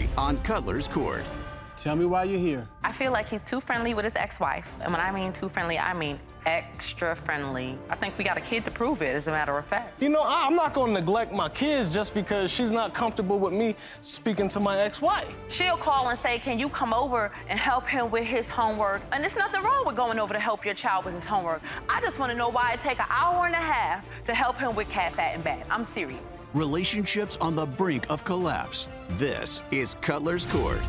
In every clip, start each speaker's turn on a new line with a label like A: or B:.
A: Dooley on Cutler's Court.
B: Tell me why you're here.
C: I feel like he's too friendly with his ex-wife. And when I mean too friendly, I mean extra friendly. I think we got a kid to prove it, as a matter of fact.
D: You know, I'm not gonna neglect my kids just because she's not comfortable with me speaking to my ex-wife.
C: She'll call and say, can you come over and help him with his homework? And there's nothing wrong with going over to help your child with his homework. I just want to know why it take an hour and a half to help him with cat, fat, and bad. I'm serious.
A: Relationships on the brink of collapse. This is Cutler's Court.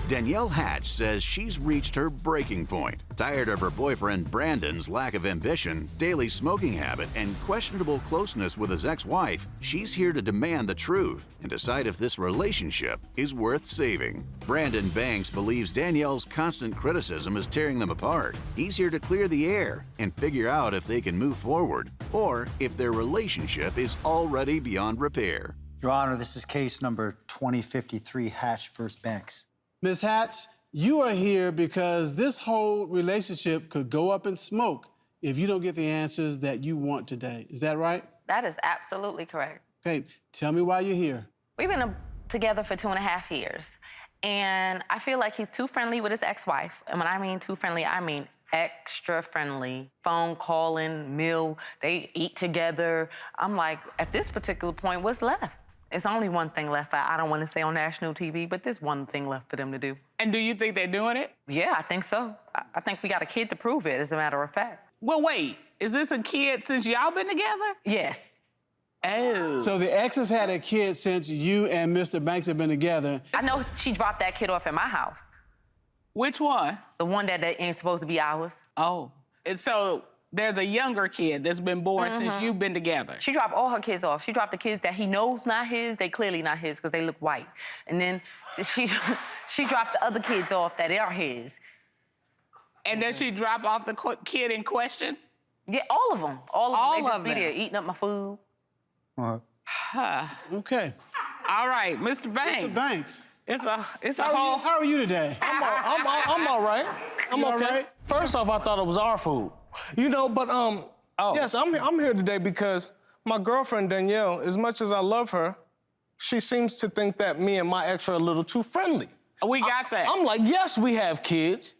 A: Danielle Hatch says she's reached her breaking point. Tired of her boyfriend Brandon's lack of ambition, daily smoking habit, and questionable closeness with his ex-wife, she's here to demand the truth and decide if this relationship is worth saving. Brandon Banks believes Danielle's constant criticism is tearing them apart. He's here to clear the air and figure out if they can move forward or if their relationship is already beyond repair.
E: Your Honor, this is case number 2053, Hatch v. Banks.
B: Ms. Hatch, you are here because this whole relationship could go up in smoke if you don't get the answers that you want today. Is that right?
C: That is absolutely correct.
B: Okay, tell me why you're here.
C: We've been together for 2.5 years, and I feel like he's too friendly with his ex-wife. And when I mean too friendly, I mean extra friendly. Phone calling, meal, they eat together. I'm like, at this particular point, what's left? It's only one thing left. I don't want to say on national TV, but there's one thing left for them to do.
F: And do you think they're doing it?
C: Yeah, I think so. I think we got a kid to prove it, as a matter of fact.
F: Well, wait, is this a kid since y'all been together?
C: Yes.
F: Oh.
B: So the ex has had a kid since you and Mr. Banks have been together.
C: I know she dropped that kid off at my house.
F: Which one?
C: The one that ain't supposed to be ours.
F: Oh. And so there's a younger kid that's been born since you've been together.
C: She dropped all her kids off. She dropped the kids that he knows not his. They clearly not his because they look white. And then she dropped the other kids off that are his.
F: And then she drop off the kid in question?
C: Yeah, all of them. All of them.
F: All
C: They just
F: of
C: be
F: them.
C: there eating up my food.
B: Okay.
F: All right, Mr. Banks.
B: Mr. Banks,
F: It's a whole...
B: how are you today?
D: I'm all right. I'm
B: You all
D: okay.
B: right?
D: First off, I thought it was our food. You know, but yes, I'm here today because my girlfriend Danielle, as much as I love her, she seems to think that me and my ex are a little too friendly.
F: We got that.
D: I'm like, yes, we have kids.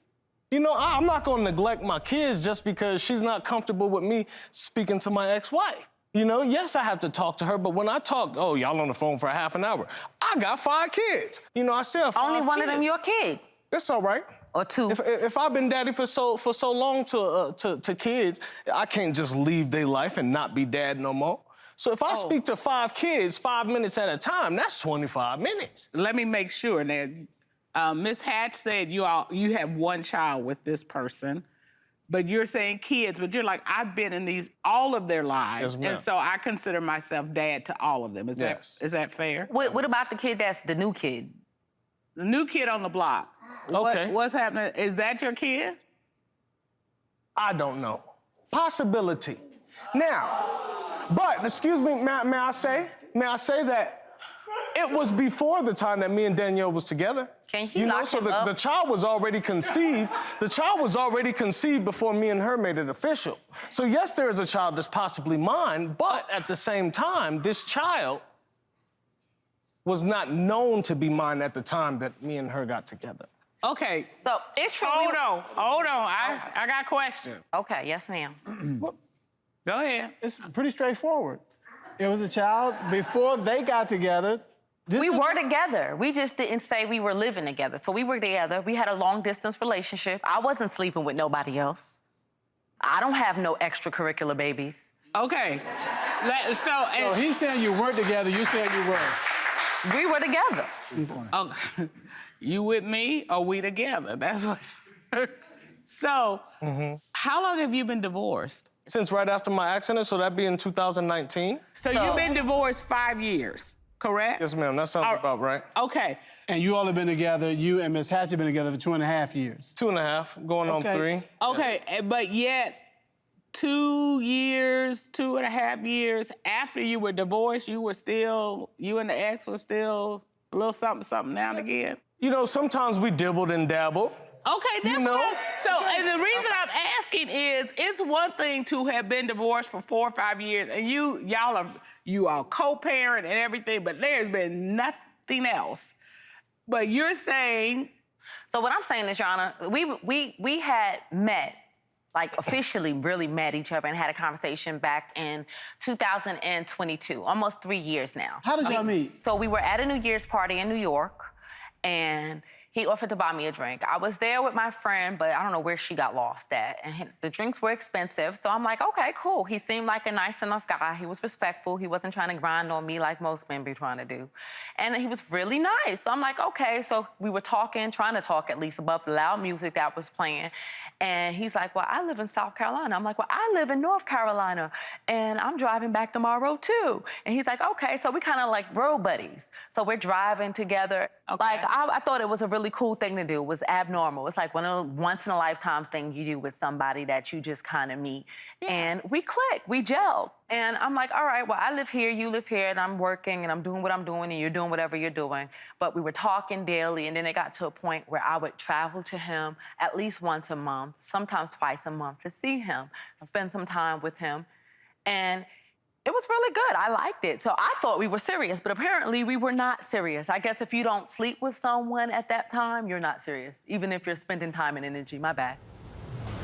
D: You know, I'm not gonna neglect my kids just because she's not comfortable with me speaking to my ex-wife. You know, yes, I have to talk to her, but when I talk, oh, y'all on the phone for a half an hour, I got 5 kids. You know, I still have 5
C: Only one
D: kids.
C: of them your kid.
D: That's all right.
C: Or 2.
D: If I've been daddy for so long to kids, I can't just leave their life and not be dad no more. So if I speak to 5 kids 5 minutes at a time, that's 25 minutes.
F: Let me make sure that Ms. Hatch said you have 1 child with this person, but you're saying kids, but you're like, I've been in these all of their lives,
D: Yes, ma'am.
F: and so I consider myself dad to all of them. Is that fair?
C: What about the kid that's the new kid?
F: The new kid on the block.
D: Okay.
F: What's happening? Is that your kid?
D: I don't know. Possibility. Now, but excuse me, may I say that it was before the time that me and Danielle was together.
C: Can he
D: You know,
C: lock
D: so
C: him up?
D: the child was already conceived. The child was already conceived before me and her made it official. So yes, there is a child that's possibly mine, but at the same time, this child was not known to be mine at the time that me and her got together.
F: Okay.
C: So it's true.
F: Hold on. I got questions.
C: Okay, yes, ma'am.
F: Go ahead.
B: It's pretty straightforward. It was a child before they got together.
C: We were together. We just didn't say we were living together. So we were together. We had a long-distance relationship. I wasn't sleeping with nobody else. I don't have no extracurricular babies.
F: Okay.
B: So he's saying you weren't together, you saying you were.
C: We were together.
F: Okay. You with me or we together? That's what. So, how long have you been divorced?
D: Since right after my accident, so that'd be in 2019.
F: So you've been divorced 5 years, correct?
D: Yes, ma'am, that sounds about right.
F: Okay.
B: And you all have been together, you and Ms. Hatch have been together for 2.5 years.
D: 2.5, going on 3.
F: Okay, but yet 2 years, 2.5 years after you were divorced, you and the ex were still a little something now and again?
D: You know, sometimes we dibbled and dabbled.
F: Okay, that's
D: You know?
F: and the reason I'm asking is, it's one thing to have been divorced for 4 or 5 years, and you all co-parent and everything, but there's been anything else. But you're saying...
C: So what I'm saying is, Your Honor, we had met, like officially really met each other and had a conversation back in 2022, almost 3 years now.
B: How did y'all meet?
C: So we were at a New Year's party in New York, and he offered to buy me a drink. I was there with my friend, but I don't know where she got lost at. And the drinks were expensive, so I'm like, okay, cool. He seemed like a nice enough guy. He was respectful. He wasn't trying to grind on me like most men be trying to do. And he was really nice. So I'm like, okay. So we were talking, trying to talk at least above the loud music that was playing. And he's like, well, I live in South Carolina. I'm like, well, I live in North Carolina, and I'm driving back tomorrow too. And he's like, okay. So we kind of like road buddies. So we're driving together.
F: Okay.
C: Like, I thought it was a really cool thing to do. It was abnormal. It's like one of the once-in-a-lifetime thing you do with somebody that you just kind of meet. Yeah. And we clicked, we gelled. And I'm like, all right, well, I live here, you live here, and I'm working, and I'm doing what I'm doing, and you're doing whatever you're doing. But we were talking daily, and then it got to a point where I would travel to him at least once a month, sometimes twice a month, to see him, spend some time with him. And it was really good. I liked it. So I thought we were serious, but apparently we were not serious. I guess if you don't sleep with someone at that time, you're not serious, even if you're spending time and energy. My bad.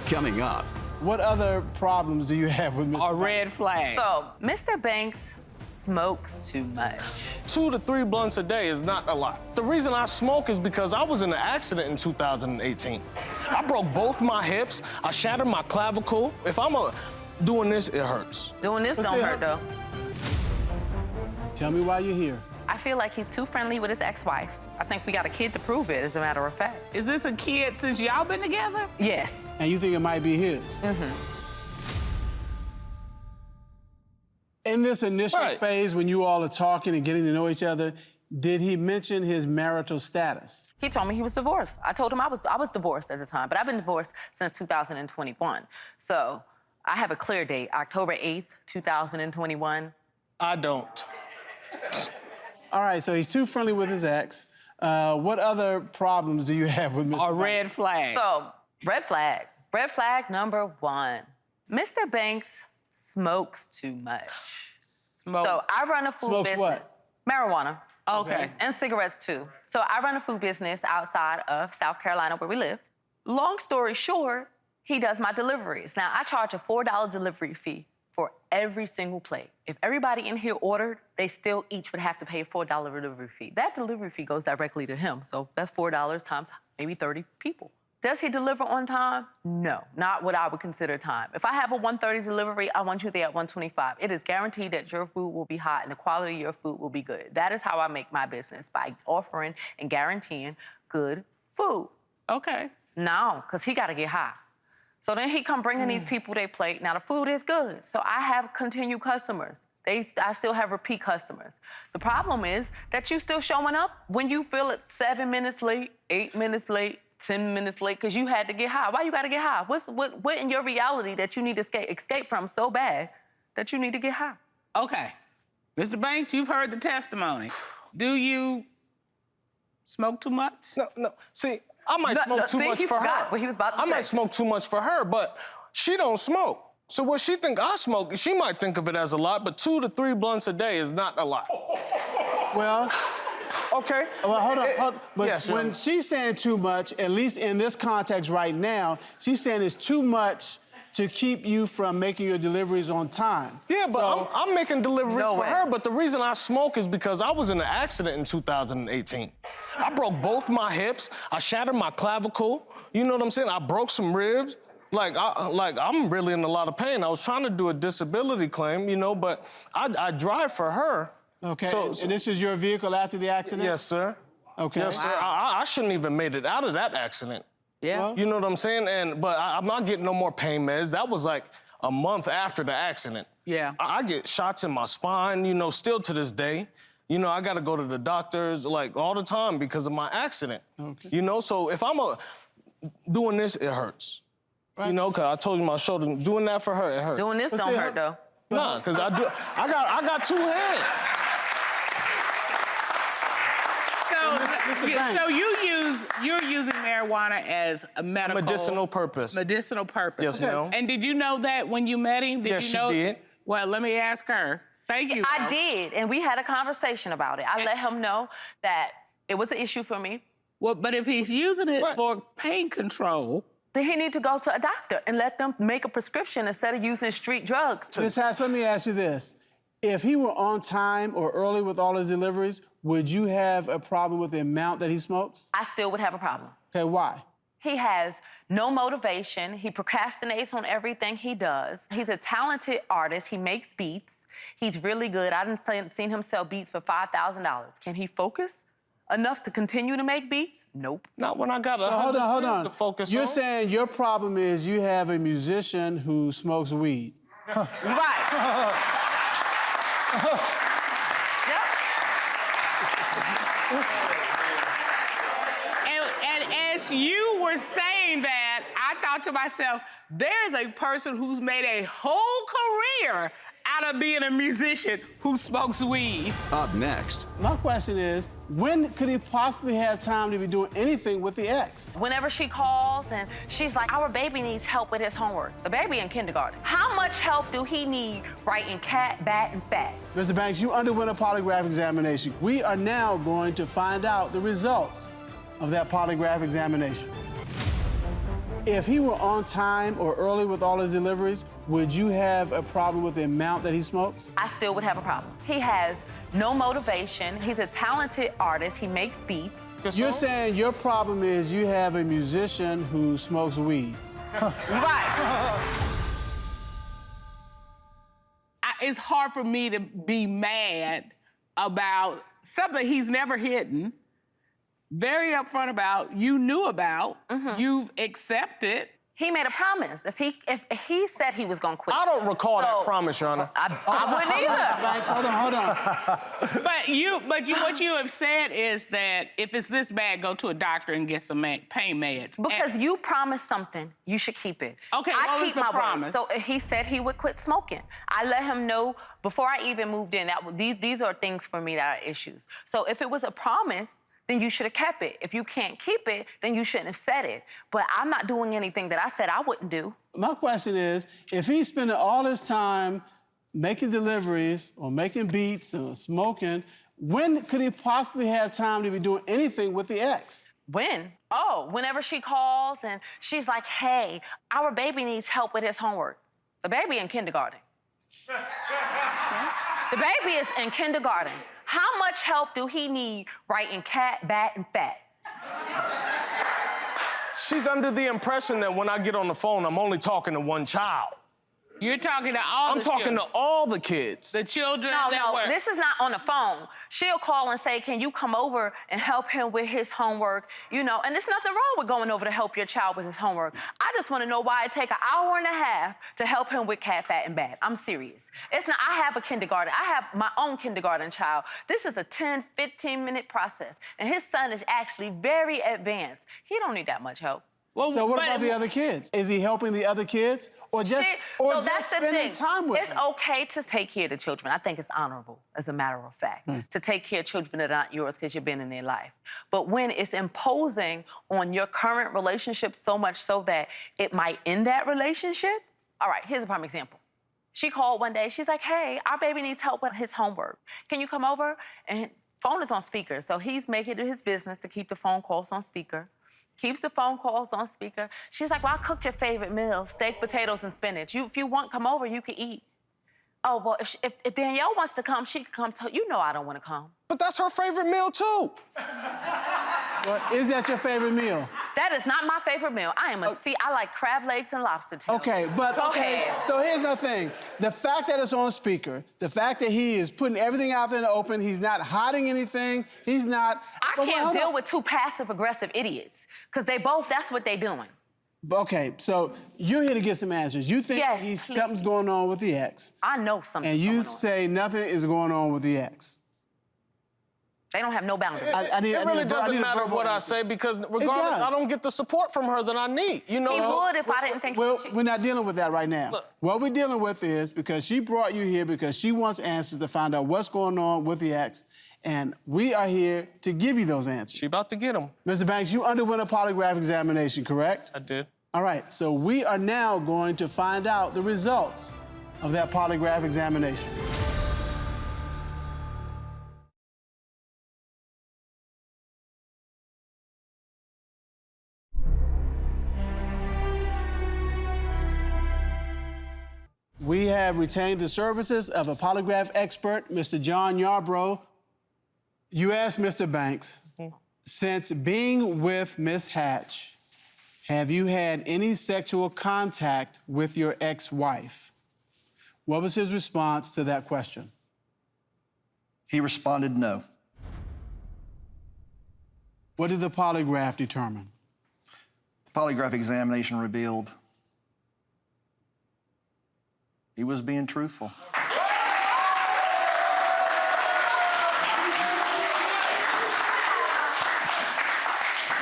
A: Coming up.
B: What other problems do you have with Mr.
F: A red flag.
C: So Mr. Banks smokes too much.
D: 2 to 3 blunts a day is not a lot. The reason I smoke is because I was in an accident in 2018. I broke both my hips. I shattered my clavicle. If I'm doing this, it hurts.
C: Doing this don't hurt, though.
B: Tell me why you're here.
C: I feel like he's too friendly with his ex-wife. I think we got a kid to prove it, as a matter of fact.
F: Is this a kid since y'all been together?
C: Yes.
B: And you think it might be his?
C: Mm-hmm.
B: In this initial phase, when you all are talking and getting to know each other, did he mention his marital status?
C: He told me he was divorced. I told him I was divorced at the time, but I've been divorced since 2021. So I have a clear date, October 8th, 2021.
D: I don't.
B: All right, so he's too friendly with his ex. What other problems do you have with Mr.
F: A red flag.
C: So, red flag. Red flag number 1. Mr. Banks smokes too much.
F: Smoke.
C: So I run a food
B: Smokes
C: business.
B: what?
C: Marijuana.
F: Okay.
C: And cigarettes too. So I run a food business outside of South Carolina where we live. Long story short, he does my deliveries. Now, I charge a $4 delivery fee for every single plate. If everybody in here ordered, they still each would have to pay a $4 delivery fee. That delivery fee goes directly to him, so that's $4 times maybe 30 people. Does he deliver on time? No, not what I would consider time. If I have a 1:30 delivery, I want you there at 1:25. It is guaranteed that your food will be hot and the quality of your food will be good. That is how I make my business, by offering and guaranteeing good food.
F: Okay.
C: No, because he got to get high. So then he come bringing these people their plate. Now, the food is good, so I have continued customers. I still have repeat customers. The problem is that you still showing up when you feel it 7 minutes late, 8 minutes late, 10 minutes late, because you had to get high. Why you got to get high? What in your reality that you need to escape from so bad that you need to get high?
F: Okay. Mr. Banks, you've heard the testimony. Do you smoke too much?
D: No. See, I might smoke too much for her.
C: What he was about to
D: I
C: say.
D: might smoke too much for her, but she don't smoke. So what she think I smoke, she might think of it as a lot, but 2 to 3 blunts a day is not a lot.
B: Well,
D: okay.
B: well, hold on. But
D: yes,
B: when she's saying too much, at least in this context right now, she's saying it's too much to keep you from making your deliveries on time.
D: Yeah, but
B: So-
D: I'm making deliveries
C: No
D: for
C: way.
D: her, but the reason I smoke is because I was in an accident in 2018. I broke both my hips. I shattered my clavicle. You know what I'm saying? I broke some ribs. I'm really in a lot of pain. I was trying to do a disability claim, you know, but I drive for her.
B: Okay,
D: So,
B: and this is your vehicle after the accident?
D: yes, sir.
B: Okay.
D: Yes, sir. I shouldn't even made it out of that accident.
F: Yeah.
B: Well-
D: You know what I'm saying? But I'm not getting no more pain meds. That was like a month after the accident.
F: Yeah.
D: I get shots in my spine, you know, still to this day. You know, I gotta go to the doctors like all the time because of my accident.
B: Okay.
D: You know, so if I'm doing this, it hurts.
B: Right.
D: You know, cause I told you my shoulder, doing that for her, it hurts.
C: Doing this
B: But
C: don't
B: see,
C: hurt, though.
D: Nah, cause I got 2 hands.
B: Banks.
F: So you're using marijuana as a
D: Medicinal purpose.
F: Medicinal purpose.
D: Yes, ma'am.
F: And did you know that when you met him?
D: Yes,
F: you
D: she
F: know?
D: did.
F: Well, let me ask her. Thank you.
C: I did, and we had a conversation about it. I let him know that it was an issue for me.
F: Well, but if he's using it for pain control,
C: Then he need to go to a doctor and let them make a prescription instead of using street drugs.
B: Ms. Hatch, let me ask you this. If he were on time or early with all his deliveries, would you have a problem with the amount that he smokes?
C: I still would have a problem.
B: Okay, why?
C: He has no motivation. He procrastinates on everything he does. He's a talented artist. He makes beats. He's really good. I done seen him sell beats for $5,000. Can he focus enough to continue to make beats? Nope.
D: Not when I got
B: So hold on.
D: to focus
B: You're
D: on.
B: saying your problem is you have a musician who smokes weed.
C: Right. Yep.
F: and as you were saying that, I thought to myself, there's a person who's made a whole career out of being a musician who smokes weed.
A: Up next,
B: My question is, when could he possibly have time to be doing anything with the ex?
C: Whenever she calls and she's like, our baby needs help with his homework. The baby in kindergarten. How much help do he need writing cat, bat, and fat?
B: Mr. Banks, you underwent a polygraph examination. We are now going to find out the results of that polygraph examination. If he were on time or early with all his deliveries, would you have a problem with the amount that he smokes?
C: I still would have a problem. He has no motivation. He's a talented artist. He makes beats.
B: You're saying your problem is you have a musician who smokes weed.
C: Right.
F: It's hard for me to be mad about something he's never hidden, very upfront about, you knew about, you've accepted.
C: He made a promise. If he said he was gonna quit.
D: I don't recall that
C: So-
D: promise, Your Honor.
C: I wouldn't either.
B: Banks, hold on.
F: But what you have said is that if it's this bad, go to a doctor and get some pain meds.
C: Because you promised something, you should keep it.
F: Okay,
C: I
F: what was
C: keep
F: the
C: my
F: promise?
C: word. So he said he would quit smoking. I let him know before I even moved in that these are things for me that are issues. So if it was a promise, then you should have kept it. If you can't keep it, then you shouldn't have said it. But I'm not doing anything that I said I wouldn't do.
B: My question is, if he's spending all his time making deliveries or making beats or smoking, when could he possibly have time to be doing anything with the ex?
C: When? Oh, whenever she calls and she's like, hey, our baby needs help with his homework. The baby in kindergarten. The baby is in kindergarten. How much help do he need writing cat, bat, and fat?
D: She's under the impression that when I get on the phone, I'm only talking to one child.
F: You're talking to all
D: I'm
F: the
D: talking
F: children.
D: to all the kids.
F: The children
C: No,
F: that were...
C: this is not on the phone. She'll call and say, can you come over and help him with his homework? You know, and there's nothing wrong with going over to help your child with his homework. I just want to know why it take an hour and a half to help him with cat, fat, and bad. I'm serious. It's not, I have a kindergarten. I have my own kindergarten child. This is a 10, 15-minute process. And his son is actually very advanced. He don't need that much help.
F: Well,
B: So what
F: but-
B: about the other kids? Is he helping the other kids or just
C: So that's the
B: spending
C: thing.
B: time with
C: It's
B: them?
C: okay to take care of the children. I think it's honorable, as a matter of fact, to take care of children that aren't yours because you've been in their life. But when it's imposing on your current relationship so much so that it might end that relationship, all right, here's a prime example. She called one day. She's like, hey, our baby needs help with his homework. Can you come over? And phone is on speaker, so he's making it his business to keep the phone calls on speaker. Keeps the phone calls on speaker. She's like, well, I cooked your favorite meal, steak, potatoes, and spinach. If you want, come over, you can eat. Oh, well, if Danielle wants to come, she can come too. You know I don't want to come.
D: But that's her favorite meal, too.
B: Well, is that your favorite meal?
C: That is not my favorite meal. I like crab legs and lobster tails.
B: Okay, but
C: Go ahead.
B: So here's my thing. The fact that it's on speaker, the fact that he is putting everything out there in the open, he's not hiding anything, he's not...
C: I can't deal with two passive-aggressive idiots, because that's what they doing.
B: Okay, so you're here to get some answers. You think
C: Yes, please.
B: something's going on with the ex,
C: I know something's
B: and you
C: going on.
B: say nothing is going on with the ex.
C: They don't have no boundaries.
D: It really doesn't matter what I say because regardless,
B: does.
D: I don't get the support from her that I need. You know,
C: He
D: so-
C: would if I didn't think
B: Well,
C: he
B: we're not dealing with that right now.
D: Look.
B: What we're dealing with is because she brought you here because she wants answers to find out what's going on with the ex, and we are here to give you those answers.
D: She about to get him.
B: Mr. Banks, you underwent a polygraph examination, correct?
D: I did.
B: All right, so we are now going to find out the results of that polygraph examination. have retained the services of a polygraph expert, Mr. John Yarbrough. You asked Mr. Banks, since being with Miss Hatch, have you had any sexual contact with your ex-wife? What was his response to that question?
E: He responded no.
B: What did the polygraph determine?
E: The polygraph examination revealed he was being truthful.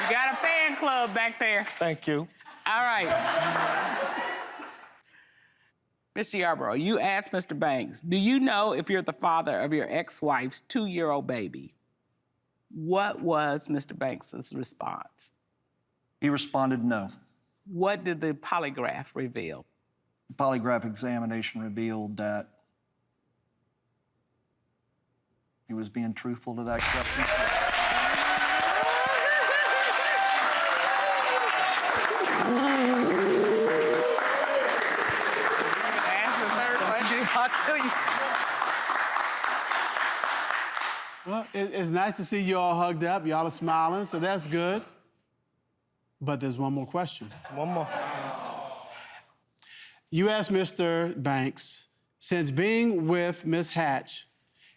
F: You got a fan club back there.
D: Thank you.
F: All right. Mr. Yarbrough, you asked Mr. Banks, do you know if you're the father of your ex-wife's 2-year-old baby? What was Mr. Banks' response?
E: He responded no.
F: What did the polygraph reveal?
E: The polygraph examination revealed that he was being truthful to that question.
F: Ask the third question. I'll tell you.
B: Well, it's nice to see you all hugged up. Y'all are smiling, so that's good. But there's one more question.
D: One more.
B: You asked Mr. Banks, since being with Miss Hatch,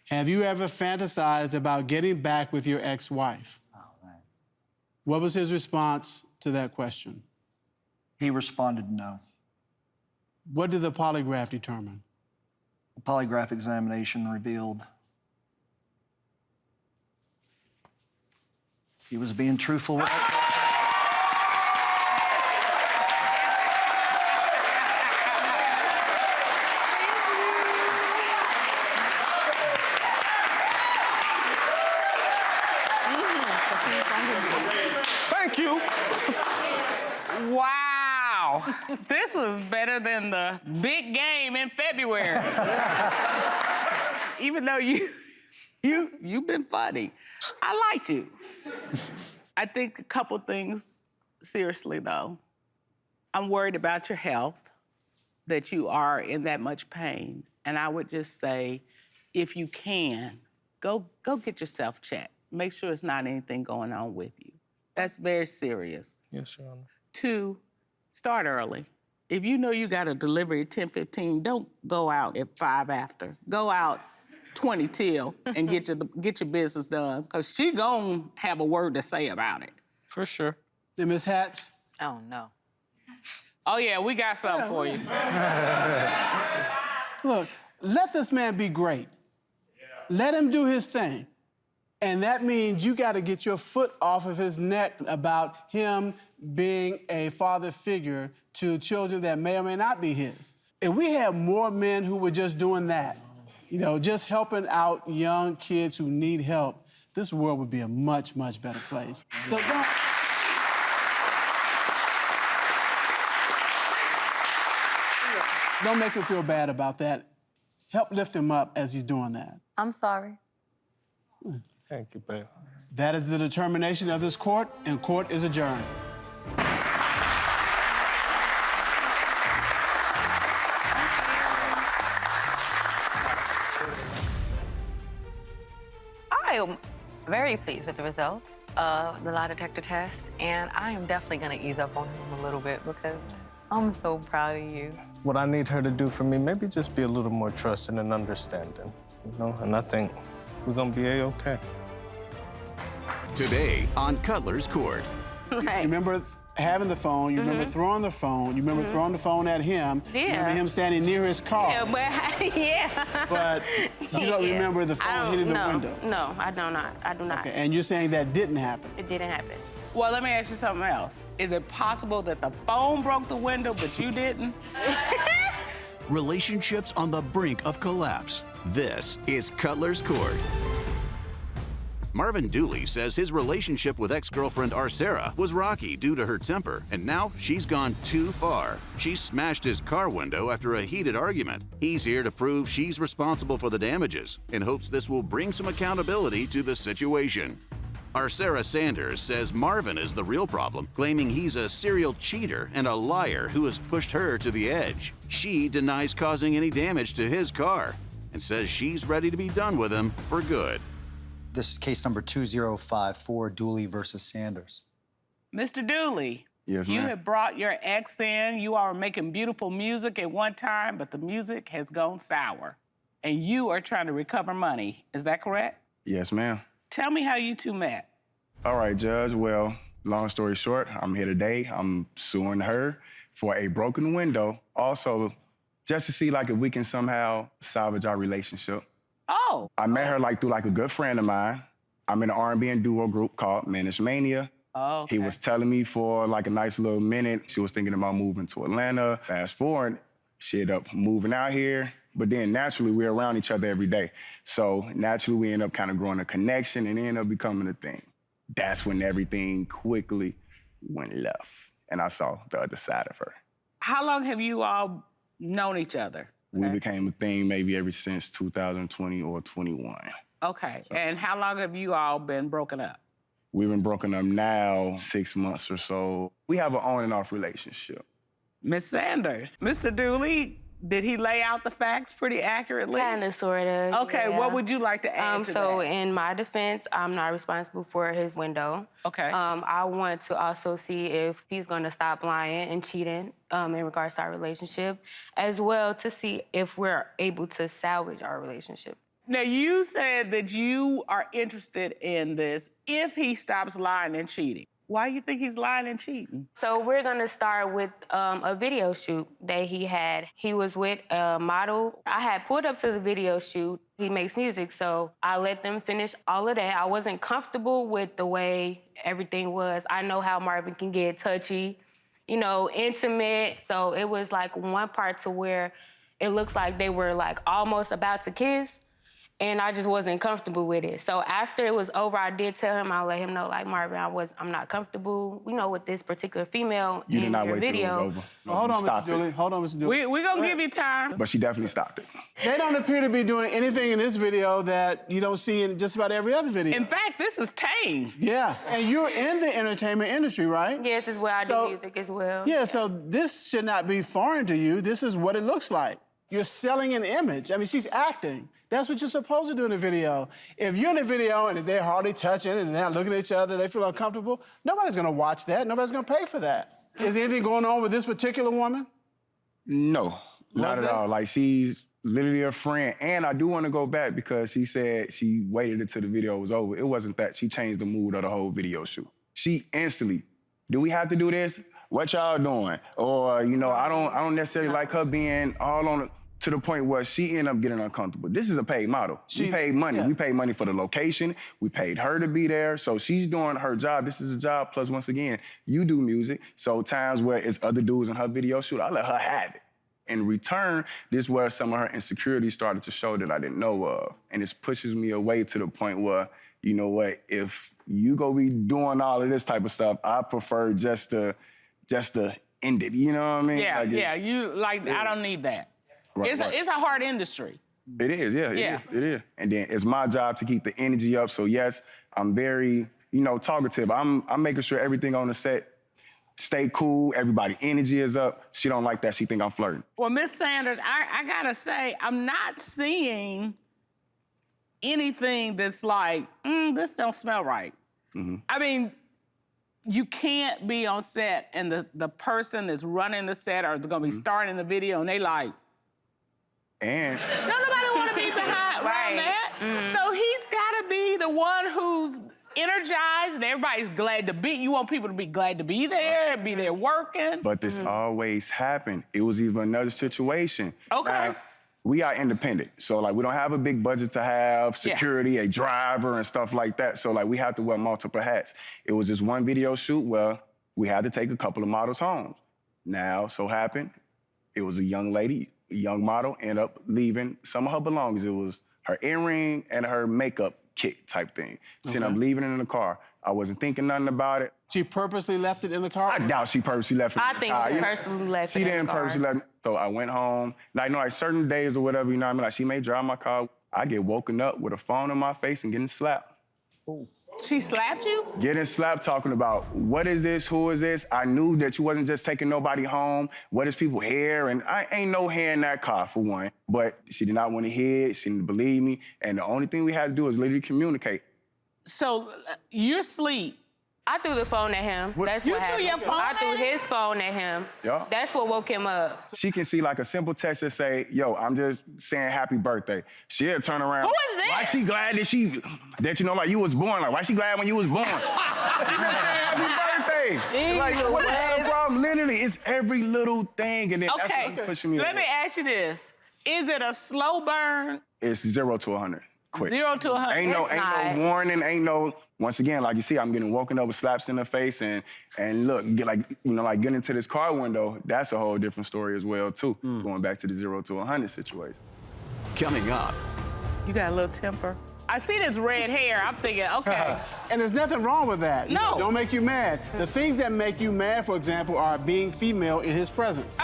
B: have you ever fantasized about getting back with your ex-wife?
E: Oh, man.
B: What was his response to that question?
E: He responded no.
B: What did the polygraph determine?
E: The polygraph examination revealed he was being truthful with that.
D: Thank you.
F: Wow. This was better than the big game in February. Even though you've been funny. I liked you. I think a couple things, seriously, though. I'm worried about your health, that you are in that much pain. And I would just say, if you can, go get yourself checked. Make sure it's not anything going on with you. That's very serious.
D: Yes, Your Honor.
F: 2, start early. If you know you got a delivery at 10:15, don't go out at 5 after. Go out 20 till and get your business done, because she gonna have a word to say about it.
D: For sure.
B: And Miss Hatch?
C: Oh, no.
F: Oh, yeah, we got something for you.
B: Look, let this man be great. Let him do his thing. And that means you got to get your foot off of his neck about him being a father figure to children that may or may not be his. If we had more men who were just doing that, just helping out young kids who need help, this world would be a much, much better place. So don't make him feel bad about that. Help lift him up as he's doing that.
C: I'm sorry.
D: Thank you, babe.
B: That is the determination of this court, and court is adjourned.
C: I am very pleased with the results of the lie detector test, and I am definitely going to ease up on him a little bit because I'm so proud of you.
D: What I need her to do for me, maybe just be a little more trusting and understanding, And I think we're gonna be A-okay.
A: Today on Cutler's Court.
B: You remember having the phone, you remember throwing the phone, you remember throwing the phone at him, you remember him standing near his car.
C: Yeah,
B: But you don't remember the phone hitting the window.
C: No, I do not. I do not.
B: Okay, and you're saying that didn't happen.
C: It didn't happen.
F: Well, let me ask you something else. Is it possible that the phone broke the window, but you didn't?
A: Relationships on the brink of collapse. This is Cutler's Court. Marvin Dooley says his relationship with ex-girlfriend Arcera was rocky due to her temper, and now she's gone too far. She smashed his car window after a heated argument. He's here to prove she's responsible for the damages and hopes this will bring some accountability to the situation. Our Sarah Sanders says Marvin is the real problem, claiming he's a serial cheater and a liar who has pushed her to the edge. She denies causing any damage to his car and says she's ready to be done with him for good.
E: This is case number 2054, Dooley versus Sanders.
F: Mr. Dooley.
G: Yes,
F: You
G: ma'am.
F: had brought your ex in. You all were making beautiful music at one time, but the music has gone sour. And you are trying to recover money. Is that correct?
G: Yes, ma'am.
F: Tell me how you two met.
G: All right, Judge. Well, long story short, I'm here today. I'm suing her for a broken window. Also, just to see like if we can somehow salvage our relationship.
F: Oh.
G: I met her like through like a good friend of mine. I'm in an R&B and duo group called Managed Mania.
F: Oh, okay.
G: He was telling me for like a nice little minute, she was thinking about moving to Atlanta. Fast forward, she ended up moving out here. But then naturally, we're around each other every day. So naturally, we end up kind of growing a connection and it ended up becoming a thing. That's when everything quickly went left. And I saw the other side of her.
F: How long have you all known each other?
G: We became a thing maybe ever since 2020 or 21.
F: Okay. And how long have you all been broken up?
G: We've been broken up now 6 months or so. We have an on and off relationship.
F: Miss Sanders. Mr. Dooley, did he lay out the facts pretty accurately?
H: Kind of, sort of.
F: Okay,
H: yeah.
F: what would you like to add to
H: so
F: that?
H: in my defense, I'm not responsible for his window.
F: Okay.
H: I want to also see if he's going to stop lying and cheating in regards to our relationship, as well to see if we're able to salvage our relationship.
F: Now, you said that you are interested in this if he stops lying and cheating. Why do you think he's lying and cheating?
H: So we're gonna start with a video shoot that he had. He was with a model. I had pulled up to the video shoot. He makes music, so I let them finish all of that. I wasn't comfortable with the way everything was. I know how Marvin can get touchy, you know, intimate. So it was like one part to where it looks like they were like almost about to kiss. And I just wasn't comfortable with it. So after it was over, I did tell him, I let him know, like, Marvin, I'm not comfortable, you know, with this particular female
G: You did
H: in
G: not
H: your
G: wait
H: video.
G: till it was over. No,
B: Hold
G: you
B: on, Mr.
G: stopped it.
B: Dooley. Hold on, Mr. Dooley.
F: We're gonna give you time.
G: But she definitely stopped it.
B: They don't appear to be doing anything in this video that you don't see in just about every other video.
F: In fact, this is tame.
B: Yeah, and you're in the entertainment industry, right?
H: Yes, is where I
B: So-
H: do music as well.
B: Yeah, so this should not be foreign to you. This is what it looks like. You're selling an image. I mean, she's acting. That's what you're supposed to do in a video. If you're in a video and they're hardly touching and they're not looking at each other, they feel uncomfortable, nobody's gonna watch that. Nobody's gonna pay for that. Is there anything going on with this particular woman?
G: No, not at
B: there?
G: all. Like, she's literally a friend. And I do want to go back because she said she waited until the video was over. It wasn't that. She changed the mood of the whole video shoot. She instantly, do we have to do this? What y'all doing? Or, you know, I don't necessarily like her being all on it, to the point where she ended up getting uncomfortable. This is a paid model. We paid money.
B: yeah.
G: We paid money for the location. We paid her to be there. So she's doing her job. This is a job. Plus, once again, you do music. So times where it's other dudes in her video shoot, I let her have it. In return, this is where some of her insecurities started to show that I didn't know of. And it pushes me away to the point where, you know what, if you go be doing all of this type of stuff, I prefer just to end it. You know what I mean?
F: Yeah,
G: Like
F: I don't need that.
G: Right,
F: It's
G: right.
F: a hard industry.
G: It is, yeah.
F: Yeah.
G: It is. And then it's my job to keep the energy up. So yes, I'm very, you know, talkative. I'm making sure everything on the set stay cool. Everybody energy is up. She don't like that. She think I'm flirting.
F: Well, Miss Sanders, I gotta say, I'm not seeing anything that's like, this don't smell right. I mean, you can't be on set and the person that's running the set or gonna be starting the video and they like,
G: And
F: don't nobody wanna be behind around that. So he's gotta be the one who's energized and everybody's glad to be. You want people to be glad to be there working.
G: but this always happened. It was even another situation.
F: Okay.
G: Now, we are independent. So like we don't have a big budget to have security, a driver and stuff like that. So like we have to wear multiple hats. It was just one video shoot where we had to take a couple of models home. Now, so happened, it was a young lady, a young model, ended up leaving some of her belongings. It was her earring and her makeup kit type thing. She ended up leaving it in the car. I wasn't thinking nothing about it.
B: She purposely left it in the car?
G: I doubt she purposely left it
H: I
G: in the
H: think
G: car.
H: she
G: You know,
H: personally left
G: She
H: it in
G: didn't
H: the car.
G: purposely let me. So I went home. Like, like certain days or whatever, you know what I mean? Like she may drive my car. I get woken up with a phone in my face and getting slapped.
F: She slapped you?
G: Getting slapped, talking about what is this, who is this? I knew that you wasn't just taking nobody home. What is people hair? And I ain't no hair in that car, for one. But she did not want to hear it. She didn't believe me. And the only thing we had to do is literally communicate.
F: So you're asleep.
H: I threw the phone at him. That's
F: You
H: what
F: threw
H: happened.
F: your phone
H: I
F: at
H: threw
F: him?
H: his phone at him.
G: Yeah.
H: That's what woke him up.
G: She can see like a simple text that say, yo, I'm just saying happy birthday. She'll turn around.
F: Who is this?
G: Why she glad that you know, like you was born? Like, why she glad when you was born? She been saying happy birthday. Like, what's the problem? Literally, it's every little thing. And then that's
F: Okay,
G: what's pushing me
F: let
G: away.
F: me ask you this. Is it a slow burn?
G: It's 0 to 100. Quick.
F: 0 to 100?
G: Ain't
H: It's not.
G: no warning, ain't no. Once again, like you see, I'm getting woken up with slaps in the face, and look, like getting into this car window. That's a whole different story as well too. Going back to the 0 to 100 situation.
A: Coming up,
F: You got a little temper. I see this red hair. I'm thinking, okay.
B: And there's nothing wrong with that.
F: No.
B: Don't make you mad. The things that make you mad, for example, are being female in his presence.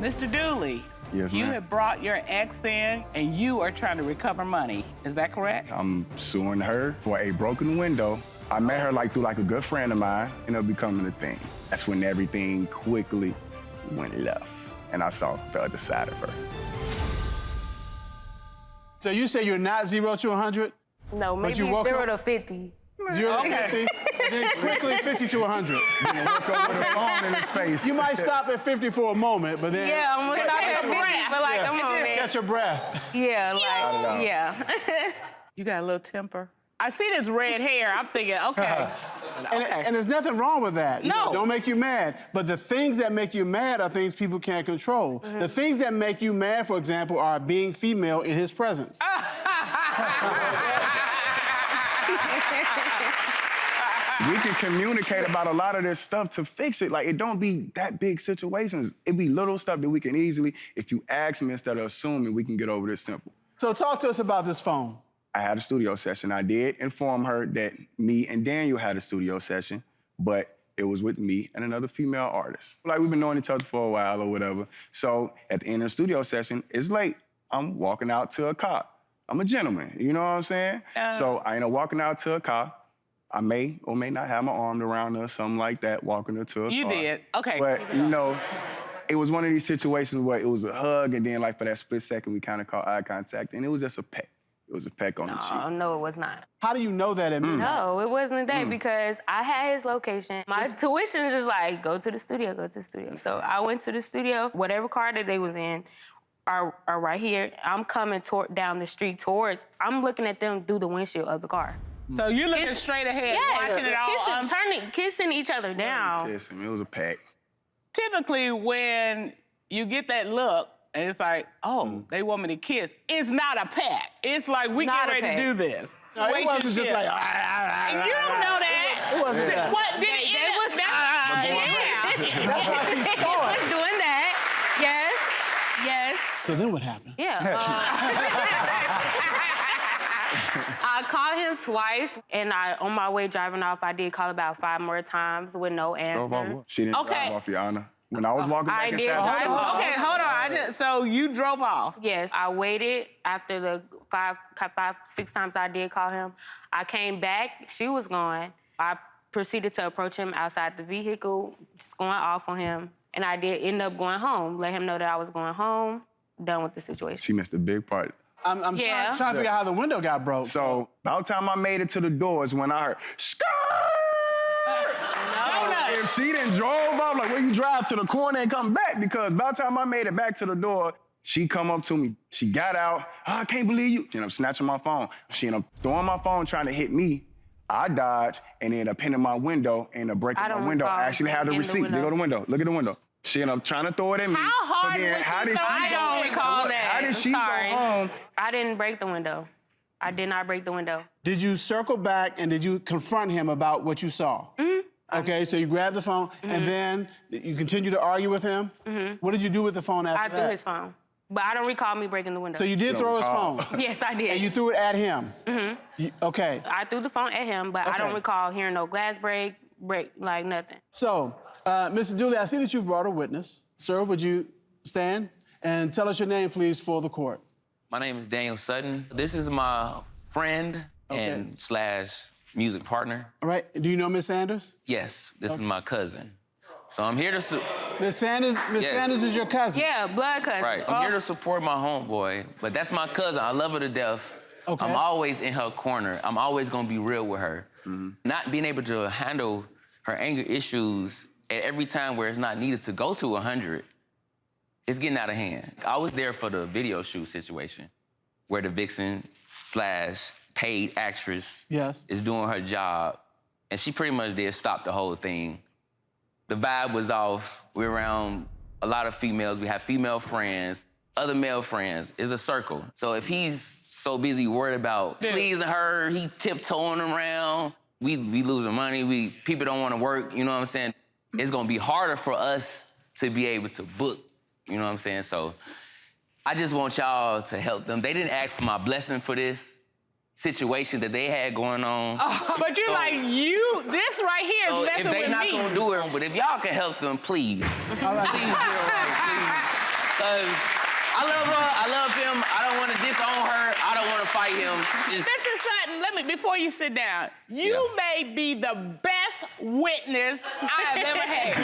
F: Mr. Dooley,
G: Yes,
F: you
G: ma'am.
F: have brought your ex in and you are trying to recover money. Is that correct?
G: I'm suing her for a broken window. I met her through a good friend of mine, and it becoming a thing. That's when everything quickly went left, and I saw the other side of her.
B: So you say you're not 0 to 100?
H: No, maybe
B: you woke
H: 0
B: up-
H: to 50.
B: 0 to 50, and then quickly 50 to 100.
G: Woke up with a phone in his face.
B: You might stop at 50 for a moment, but then...
H: Yeah, I'm gonna stop at 50 for like a moment.
B: Catch your breath.
H: Yeah,
G: out.
H: yeah.
F: You got a little temper. I see this red hair. I'm thinking, okay.
B: And there's nothing wrong with that. You
F: No.
B: know, don't make you mad. But the things that make you mad are things people can't control. The things that make you mad, for example, are being female in his presence.
G: We can communicate about a lot of this stuff to fix it. It don't be that big situations. It be little stuff that we can easily, if you ask me instead of assuming, we can get over this simple.
B: So talk to us about this phone.
G: I had a studio session. I did inform her that me and Danielle had a studio session, but it was with me and another female artist. We've been knowing each other for a while or whatever. So at the end of the studio session, it's late. I'm walking out to a car. I'm a gentleman, you know what I'm saying? So I end up walking out to a car. I may or may not have my arm around her or something like that, walking her to a
F: You
G: car.
F: did. Okay.
G: But, it was one of these situations where it was a hug, and then, for that split second, we kind of caught eye contact, and it was just a peck. It was a peck on the cheek.
H: Oh, no, it was not.
B: How do you know that it means?
H: No, it wasn't that because I had his location. My tuition is just go to the studio, go to the studio. So I went to the studio. Whatever car that they was in are right here. I'm coming down the street I'm looking at them through the windshield of the car.
F: So you're looking straight ahead, watching it all.
H: Kissing each other down.
G: Kiss him. It was a peck.
F: Typically, when you get that look, and it's they want me to kiss, it's not a peck. It's we
H: Not
F: get
H: a
F: ready to
H: peck.
F: do this.
B: No, it wasn't just
F: You don't know that.
B: It wasn't that.
F: What did it end up? Yeah.
B: That's how she saw it.
H: Doing that. Yes.
B: So then what happened?
H: Yeah. I called him twice, and on my way driving off, I did call about 5 more times with no answer.
G: She didn't
F: Okay.
G: drive off, Your Honor. When I was walking back
H: I
G: inside
H: did
G: the
H: drive
G: store,
H: off.
F: Okay, hold on. So you drove off.
H: Yes, I waited after the 5, 6 times I did call him. I came back, she was gone. I proceeded to approach him outside the vehicle, just going off on him. And I did end up going home, let him know that I was going home, done with the situation.
G: she missed a big part.
B: I'm
H: Yeah.
B: trying to figure out how the window got broke.
G: So about time I made it to the doors when I heard, skirt! So if she done drove up, where you drive to the corner and come back? Because by the time I made it back to the door, she come up to me. She got out. I can't believe you. She ended up snatching my phone. She ended up throwing my phone, trying to hit me. I dodged and ended up hitting my window and breaking
H: I
G: my
H: don't
G: window. I
H: recall
G: actually had the
H: hitting the
G: receipt. Look
H: window.
G: at the window. Look at the window. She ended up trying to throw it at me.
F: How hard was she throwing
H: I don't recall that.
G: How did she
H: Sorry.
G: go home?
H: I didn't break the window. I did not break the window.
B: Did you circle back and did you confront him about what you saw? Okay, so you grabbed the phone and then you continued to argue with him? What did you do with the phone after
H: I
B: that?
H: threw his phone. But I don't recall me breaking the window.
B: So you did throw his phone?
H: Yes, I did.
B: And you threw it at him? Okay.
H: I threw the phone at him, but I don't
B: Okay.
H: recall hearing no glass break, nothing.
B: So, Mr. Dooley, I see that you've brought a witness. Sir, would you stand and tell us your name, please, for the court?
I: My name is Danielle Sutton. This is my friend and slash music partner.
B: All right. Do you know Miss Sanders?
I: Yes, this is my cousin. So I'm here to
B: Miss Sanders. Miss Sanders is your cousin.
H: Yeah, blood cousin.
I: Right. I'm here to support my homeboy, but that's my cousin. I love her to death.
B: Okay.
I: I'm always in her corner. I'm always gonna be real with her. Not being able to handle her anger issues at every time where it's not needed to go to 100, it's getting out of hand. I was there for the video shoot situation where the vixen slash paid actress is doing her job, and she pretty much did stop the whole thing. The vibe was off. We're around a lot of females. We have female friends, other male friends. It's a circle. So if he's so busy worried about pleasing her, he tiptoeing around, we losing money, people don't want to work, you know what I'm saying? It's gonna be harder for us to be able to book, you know what I'm saying? So I just want y'all to help them. They didn't ask for my blessing for this situation that they had going on.
F: But you're like, this right here is messing with me.
I: If they not gonna do it, but if y'all can help them, please. Please do it right, please. Because I love her, I love him, I don't want to disown her, I don't want to fight him.
F: Mr. Sutton, before you sit down, you may be the best witness I have ever had.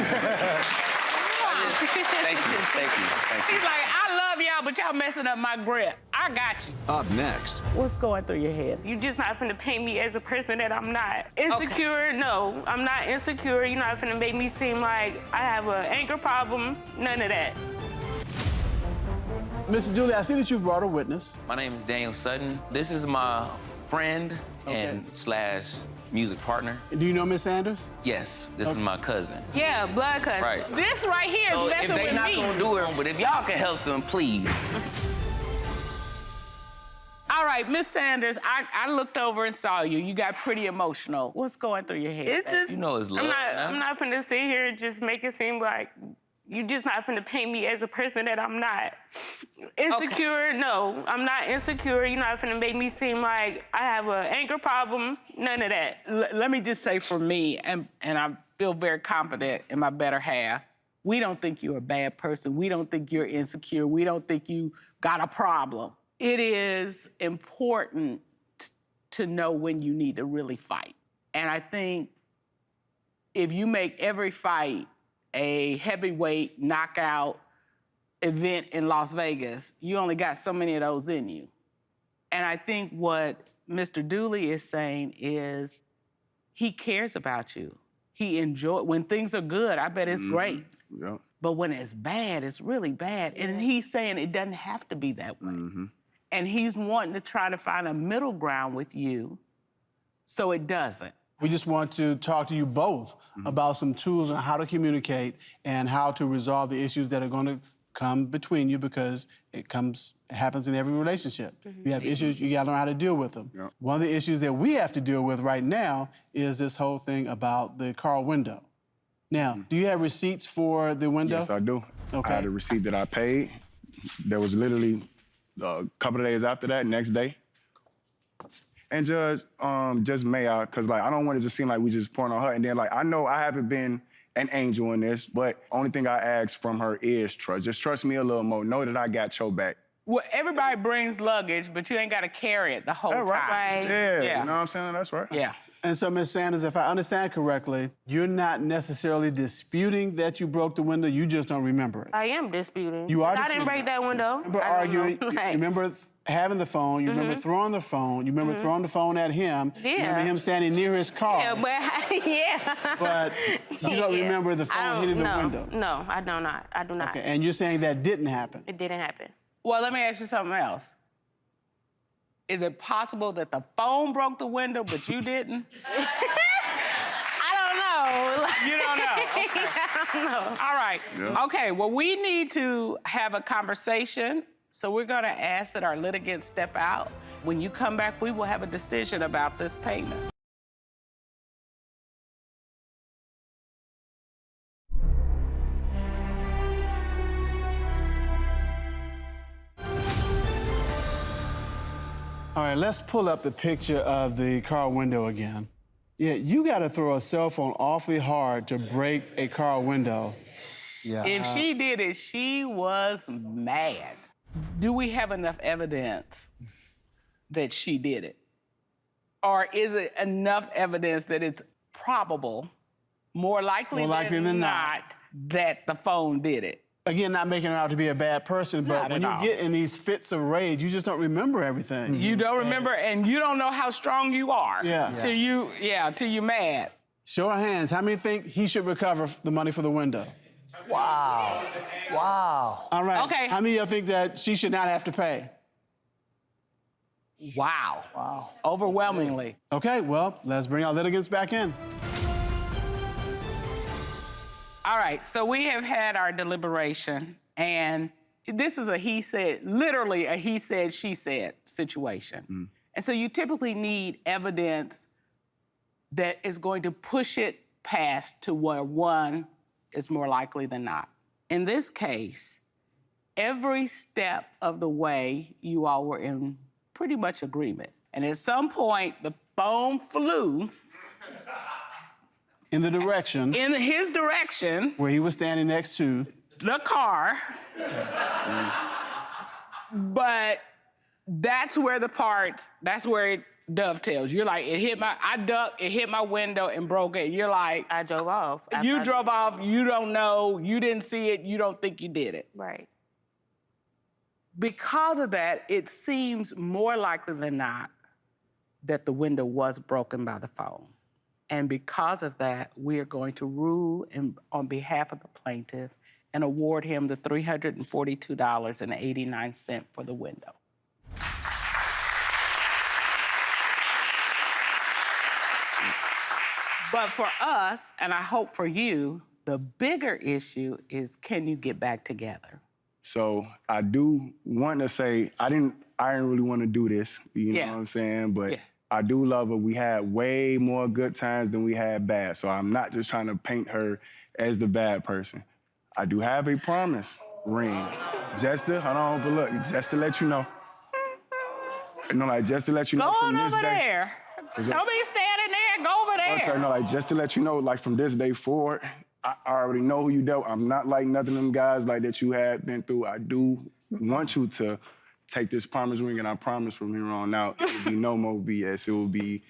I: Thank you.
F: He's like, I love y'all, but y'all messing up my grip. I got you.
A: Up next.
F: What's going through your head?
H: You just not finna paint me as a person that I'm not. Insecure, no. I'm not insecure. You're not finna make me seem like I have an anger problem. None of that.
B: Mr. Dooley, I see that you've brought a witness.
I: My name is Danielle Sutton. This is my friend and slash music partner.
B: Do you know Miss Sanders?
I: Yes, this is my cousin.
H: Yeah, blood cousin.
I: Right.
F: This right here is messing with me.
I: If they not gonna do it, but if y'all can help them, please.
F: All right, Miss Sanders, I looked over and saw you. You got pretty emotional. What's going through your head?
H: It's just,
I: you know it's love.
H: I'm not finna sit here and just make it seem like you just not finna paint me as a person that I'm not. Insecure, no. I'm not insecure. You're not finna make me seem like I have an anger problem. None of that.
F: Let me just say for me, and I feel very confident in my better half, we don't think you're a bad person. We don't think you're insecure. We don't think you got a problem. It is important to know when you need to really fight. And I think if you make every fight a heavyweight knockout event in Las Vegas, you only got so many of those in you. And I think what Mr. Dooley is saying is he cares about you. He enjoys, when things are good, I bet it's great.
G: Yeah.
F: But when it's bad, it's really bad. And he's saying it doesn't have to be that way. And he's wanting to try to find a middle ground with you so it doesn't.
B: We just want to talk to you both about some tools on how to communicate and how to resolve the issues that are going to come between you, because it happens in every relationship. You have issues, you got to learn how to deal with them.
G: Yep.
B: One of the issues that we have to deal with right now is this whole thing about the car window. Now, do you have receipts for the window?
G: Yes, I do.
B: Okay.
G: I had a receipt that I paid. There was literally a couple of days after that, next day. And Judge, just may I, because I don't want it to seem like we just pouring on her. And then I know I haven't been an angel in this, but only thing I ask from her is trust. Just trust me a little more. Know that I got your back.
F: Well, everybody brings luggage, but you ain't got to carry it the whole time.
H: Right.
G: Yeah, you know what I'm saying? That's right.
F: Yeah.
B: And so, Ms. Sanders, if I understand correctly, you're not necessarily disputing that you broke the window, you just don't remember it.
H: I am disputing.
B: You are
H: I didn't break that window.
B: Remember arguing, you remember having the phone, you remember throwing the phone, you remember throwing the phone at him, you remember him standing near his car.
H: Yeah, but
B: But you don't remember the phone hitting the window.
H: No, I do not. I do not.
B: Okay, and you're saying that didn't happen.
H: It didn't happen.
F: Well, let me ask you something else. Is it possible that the phone broke the window, but you didn't?
H: I don't know.
F: You don't know? Okay.
H: I don't know.
F: All right.
G: Yeah.
F: Okay, well, we need to have a conversation, so we're going to ask that our litigants step out. When you come back, we will have a decision about this payment.
B: All right, let's pull up the picture of the car window again. Yeah, you got to throw a cell phone awfully hard to break a car window.
E: Yeah.
F: If she did it, she was mad. do we have enough evidence that she did it? Or is it enough evidence that it's probable, more likely than not, that the phone did it?
B: Again, not making her out to be a bad person, but when you get in these fits of rage, you just don't remember everything.
F: You don't remember, and you don't know how strong you are.
B: Yeah.
F: Till you're mad.
B: Show of hands, how many think he should recover the money for the window?
E: Wow. Wow.
B: All right.
F: Okay.
B: How many of you think that she should not have to pay?
F: Wow. Wow. Overwhelmingly.
B: Okay, well, let's bring our litigants back in.
F: All right, so we have had our deliberation, and this is a he said, literally a he said, she said situation. And so you typically need evidence that is going to push it past to where one is more likely than not. In this case, every step of the way, you all were in pretty much agreement. And at some point, the phone flew
B: In the direction
F: in his direction,
B: where he was standing next to
F: the car. But that's where it dovetails. You're like, I ducked, it hit my window and broke it. You're like,
H: I drove off.
F: you drove off, you don't know, you didn't see it, you don't think you did it.
H: Right.
F: Because of that, it seems more likely than not that the window was broken by the phone. And because of that, we are going to rule on behalf of the plaintiff and award him the $342.89 for the window. But for us, and I hope for you, the bigger issue is, can you get back together?
G: So I do want to say, I didn't really want to do this, you know what I'm saying? But I do love her. We had way more good times than we had bad. So I'm not just trying to paint her as the bad person. I do have a promise ring. Just to, hold on, but look, just to let you know. Just to let you know
F: Go
G: from
F: on
G: this
F: over
G: day.
F: there. Don't be standing there, go over there.
G: Okay, just to let you know, from this day forward, I already know who you dealt. I'm not like nothing of them guys that you had been through. I do want you to take this promise ring, and I promise from here on out, it will be no more BS. It will be,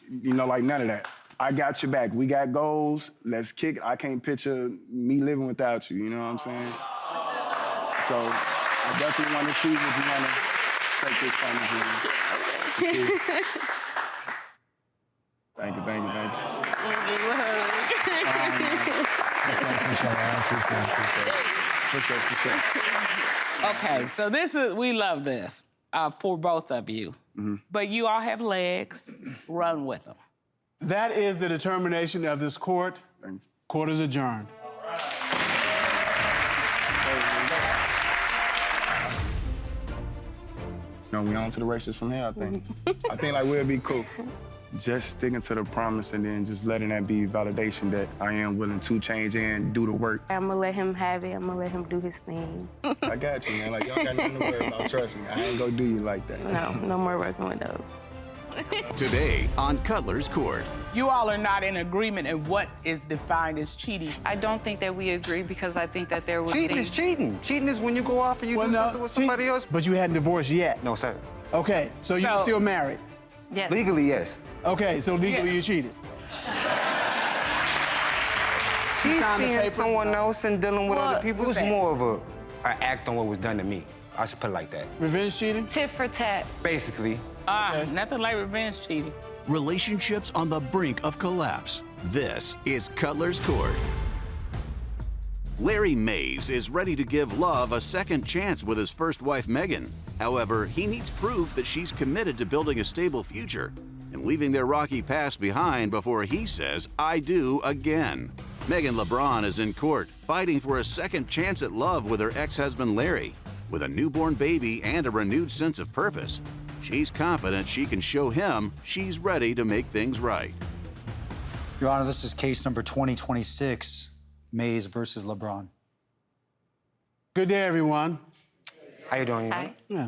G: none of that. I got your back. We got goals. Let's kick it. I can't picture me living without you, you know what I'm saying? So I definitely want to see if you want to take this promise ring. Thank you.
F: Okay, so we love this for both of you. But you all have legs, run with them.
B: That is the determination of this court. Court is adjourned.
G: We on to the races from here, I think. I think we'll be cool. Just sticking to the promise and then just letting that be validation that I am willing to change and do the work.
H: I'm gonna let him have it. I'm gonna let him do his thing.
G: I got you, man. Y'all got nothing to worry about. Trust me. I ain't gonna do you like that.
H: No more working with those.
A: Today on Cutler's Court.
F: You all are not in agreement in what is defined as cheating.
J: I don't think that we agree because I think that there was
K: Cheating is cheating. Cheating is when you go off and you do something with somebody else.
B: But you hadn't divorced yet.
K: No, sir.
B: Okay, so you're still married.
H: Yes.
K: Legally, yes.
B: Okay, so legally you cheated.
K: She's seeing someone else and dealing with other people. It was more of an act on what was done to me. I should put it like that.
B: Revenge cheating?
J: tit for tat.
K: Basically.
F: Nothing like revenge cheating.
A: Relationships on the brink of collapse. This is Cutler's Court. Larry Mays is ready to give love a second chance with his first wife, Megan. However, he needs proof that she's committed to building a stable future and leaving their rocky past behind before he says, I do again. Megan LeBron is in court, fighting for a second chance at love with her ex-husband, Larry. With a newborn baby and a renewed sense of purpose, she's confident she can show him she's ready to make things right.
E: Your Honor, this is case number 2026, Mays versus LeBron.
B: Good day, everyone.
K: How you doing?
J: Hi.
B: Yeah.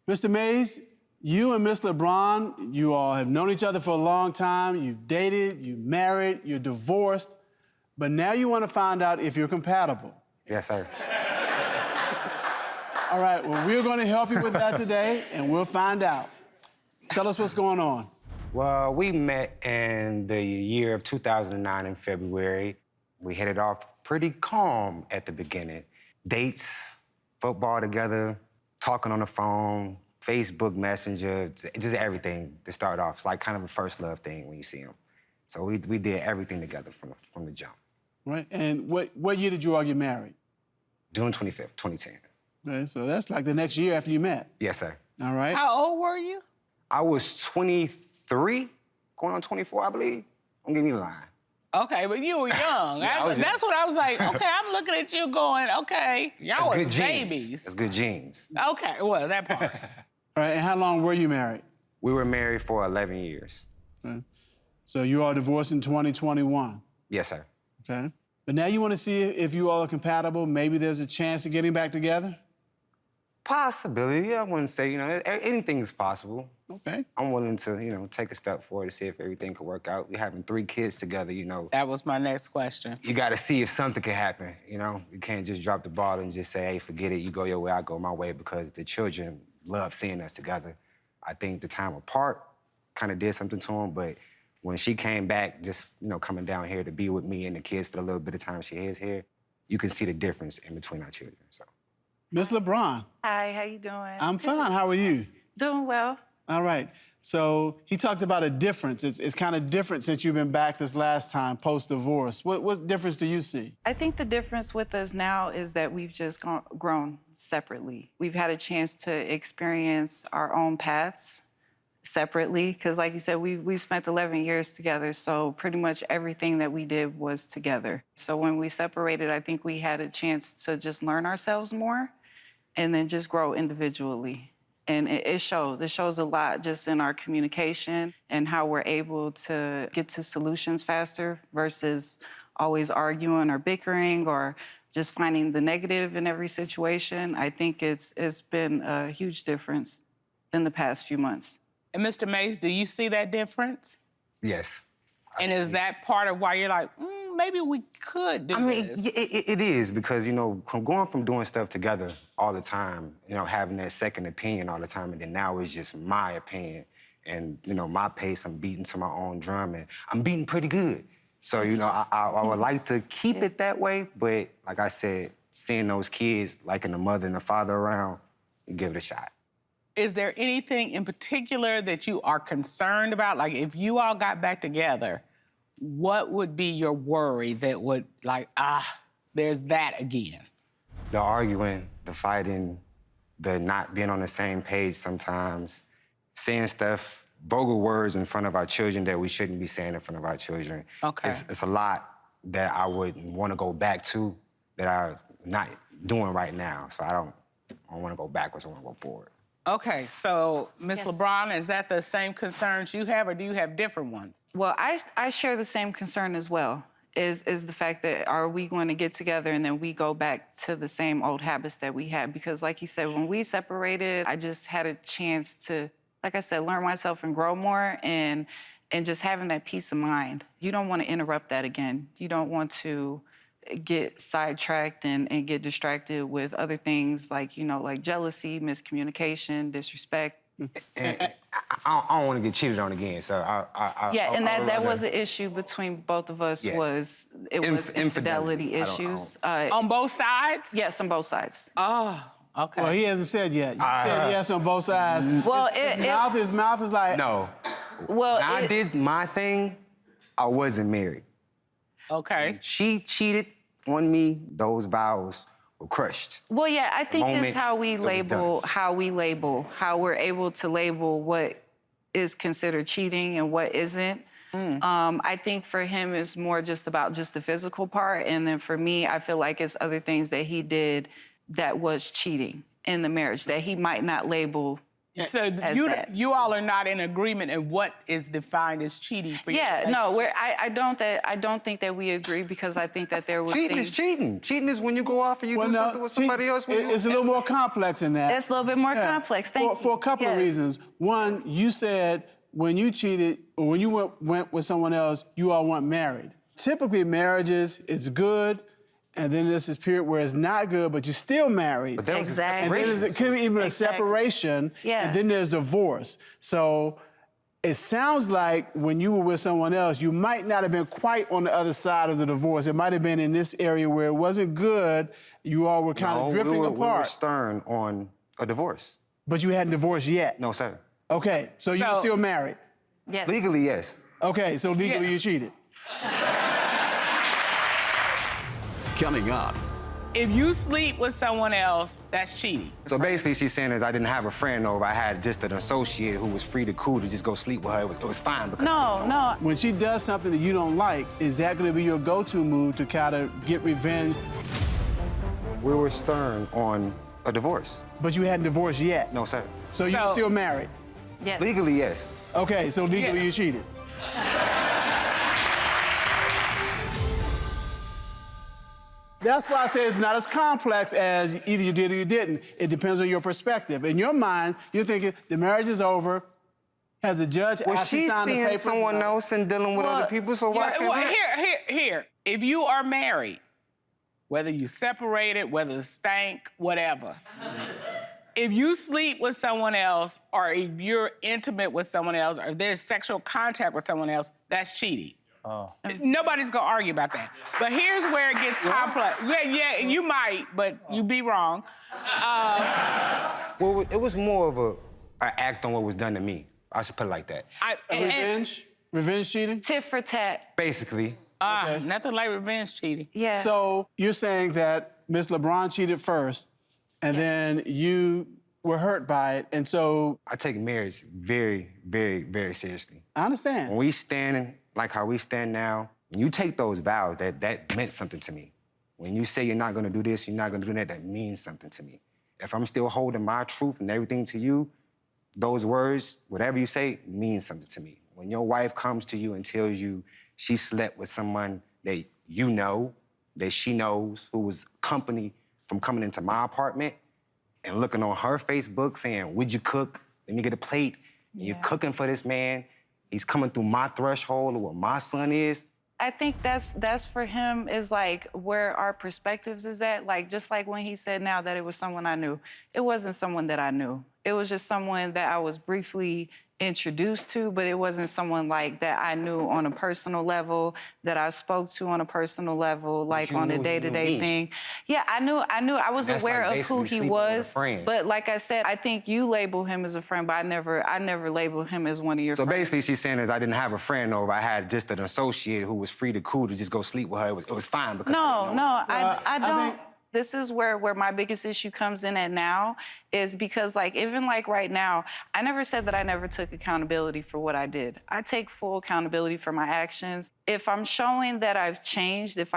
B: Mr. Mays, you and Miss LeBron, you all have known each other for a long time. You've dated, you married, you're divorced, but now you want to find out if you're compatible.
K: Yes, sir.
B: All right, well, we're going to help you with that today, and we'll find out. Tell us what's going on.
K: Well, we met in the year of 2009 in February. We hit it off pretty calm at the beginning. Dates, football together, talking on the phone, Facebook Messenger, just everything to start off. It's like kind of a first love thing when you see him. So we did everything together from the jump.
B: Right, and what year did you all get married?
K: June 25th, 2010.
B: Okay, so that's like the next year after you met.
K: Yes, sir.
B: All right.
F: How old were you?
K: I was 23, going on 24, I believe. Don't give me the line.
F: Okay, but you were young. That's what I was like, okay, I'm looking at you going, okay, y'all was babies.
K: That's good genes.
F: Okay, well, that part.
B: All right, and how long were you married?
K: We were married for 11 years.
B: Okay. So you all divorced in 2021?
K: Yes, sir.
B: Okay. But now you want to see if you all are compatible? Maybe there's a chance of getting back together?
K: Possibility, I wouldn't say, anything is possible.
B: Okay.
K: I'm willing to, take a step forward to see if everything could work out. We're having 3 kids together,
F: That was my next question.
K: You got to see if something can happen, You can't just drop the ball and just say, hey, forget it, you go your way, I go my way, because the children love seeing us together. I think the time apart kind of did something to them, but when she came back, just, coming down here to be with me and the kids for the little bit of time she is here, you can see the difference in between our children, so.
B: Miss LeBron.
J: Hi, how you doing?
B: I'm fine. How are you?
J: Doing well.
B: All right. So he talked about a difference. It's kind of different since you've been back this last time, post-divorce. What difference do you see?
J: I think the difference with us now is that we've just grown separately. We've had a chance to experience our own paths separately, because like you said, we've spent 11 years together, so pretty much everything that we did was together. So when we separated, I think we had a chance to just learn ourselves more and then just grow individually. And it shows. It shows a lot just in our communication and how we're able to get to solutions faster versus always arguing or bickering or just finding the negative in every situation. I think it's been a huge difference in the past few months.
F: And Mr. Mays, do you see that difference?
K: Yes.
F: And is that part of why you're like, maybe we could do this?
K: It is, because, going from doing stuff together all the time, having that second opinion all the time, and then now it's just my opinion and, my pace, I'm beating to my own drum, and I'm beating pretty good. So, I would like to keep it that way, but like I said, seeing those kids, liking the mother and the father around, you give it a shot.
F: Is there anything in particular that you are concerned about? Like, if you all got back together, what would be your worry that would, there's that again?
K: The arguing, the fighting, the not being on the same page sometimes, saying stuff, vulgar words in front of our children that we shouldn't be saying in front of our children.
F: Okay.
K: It's a lot that I would want to go back to that I'm not doing right now. So I don't want to go backwards, I want to go forward.
F: Okay, so Ms. LeBron, is that the same concerns you have, or do you have different ones?
J: Well, I share the same concern as well, is the fact that are we going to get together and then we go back to the same old habits that we had? Because like you said, when we separated, I just had a chance to, like I said, learn myself and grow more and just having that peace of mind. You don't want to interrupt that again. You don't want to get sidetracked and get distracted with other things like jealousy, miscommunication, disrespect.
K: And I don't want to get cheated on again, so
J: that was an issue between both of us. Was infidelity issues
F: on both sides?
J: Yes, on both sides.
F: Oh, okay.
B: Well, he hasn't said yet. You said yes on both sides.
J: Well,
B: his mouth is like
K: no.
J: Well,
K: when I did my thing, I wasn't married.
F: Okay.
K: When she cheated on me, those vows were crushed.
J: Well, yeah, I think it's how we're able to label what is considered cheating and what isn't. I think for him it's more just about just the physical part, and then for me, I feel like it's other things that he did that was cheating in the marriage that he might not label.
F: So you all are not in agreement in what is defined as cheating for you?
J: Yeah, no, I don't think that we agree, because I think that there was
K: cheating is cheating. Cheating is when you go off and you do something with somebody else.
B: It's a little more complex than that.
J: It's a little bit more complex.
B: For a couple of reasons. One, you said when you cheated or when you went with someone else, you all weren't married. Typically, marriages, it's good, and then there's this period where it's not good, but you're still married.
K: But that was
J: Exactly.
B: And then it could be even a
J: Exactly.
B: separation,
J: Yeah.
B: and then there's divorce. So it sounds like when you were with someone else, you might not have been quite on the other side of the divorce. It might have been in this area where it wasn't good. You all were kind of drifting
K: we were
B: apart,
K: stern on a divorce.
B: but you hadn't divorced yet.
K: No, sir.
B: Okay, so you were
F: So-
B: still married.
H: Yes.
K: Legally, yes.
B: Okay, so legally
F: Yeah.
B: you cheated.
A: Coming up,
F: If you sleep with someone else, that's cheating.
K: So basically, she's saying is I didn't have a friend over. I had just an associate who was free to cool to just go sleep with her. It was fine. Because
J: No.
B: When she does something that you don't like, is that going to be your go-to move to kind of get revenge?
K: we were stern on a divorce.
B: But you hadn't divorced yet.
K: No, sir.
B: So you were
F: So-
B: still married.
H: Yes.
K: Legally, yes.
B: Okay, so legally
F: Yeah.
B: you cheated. That's why I say it's not as complex as either you did or you didn't. It depends on your perspective. In your mind, you're thinking the marriage is over. Has the judge
K: Was
B: actually
K: she
B: signed the
K: seeing
B: papers?
K: someone else and dealing with other people? So why can't
F: Well,
K: I?
F: here. If you are married, whether you separated, whether it's stank, whatever, if you sleep with someone else, or if you're intimate with someone else, or if there's sexual contact with someone else, that's cheating. Nobody's gonna argue about that. But here's where it gets complex. Yeah, you might, but you be wrong.
K: Well, it was more of an act on what was done to me. I should put it like that.
B: Revenge? Revenge cheating?
J: Tit for tat.
K: Basically.
F: Nothing like revenge cheating.
J: Yeah.
B: So you're saying that Miss LeBron cheated first, and then you were hurt by it, and so
K: I take marriage very, very, very seriously.
B: I understand.
K: When we stand like how we stand now, when you take those vows, that meant something to me. When you say you're not gonna do this, you're not gonna do that, that means something to me. If I'm still holding my truth and everything to you, those words, whatever you say, means something to me. When your wife comes to you and tells you she slept with someone that you know, that she knows, who was company from coming into my apartment and looking on her Facebook saying, would you cook? Let me get a plate. And you're cooking for this man. He's coming through my threshold of what my son is.
J: I think that's for him is like where our perspectives is at. Like just like when he said now that it was someone I knew, it wasn't someone that I knew. It was just someone that I was briefly introduced to, but it wasn't someone like that I knew on a personal level, that I spoke to on a personal level, like
K: you
J: on
K: knew
J: a
K: he
J: day-to-day
K: knew me.
J: thing. Yeah, I knew. I was
K: That's
J: aware
K: like
J: of who
K: basically
J: he
K: sleeping with a
J: was.
K: friend.
J: But like I said, I think you label him as a friend, but I never labeled him as one of your
K: So
J: friends.
K: basically, she's saying is I didn't have a friend over. I had just an associate who was free to cool to just go sleep with her. It was fine because
J: I don't.
B: think-
J: This is where my biggest issue comes in at now is because even right now, I never said that I never took accountability for what I did. I take full accountability for my actions. If I'm showing that I've changed, if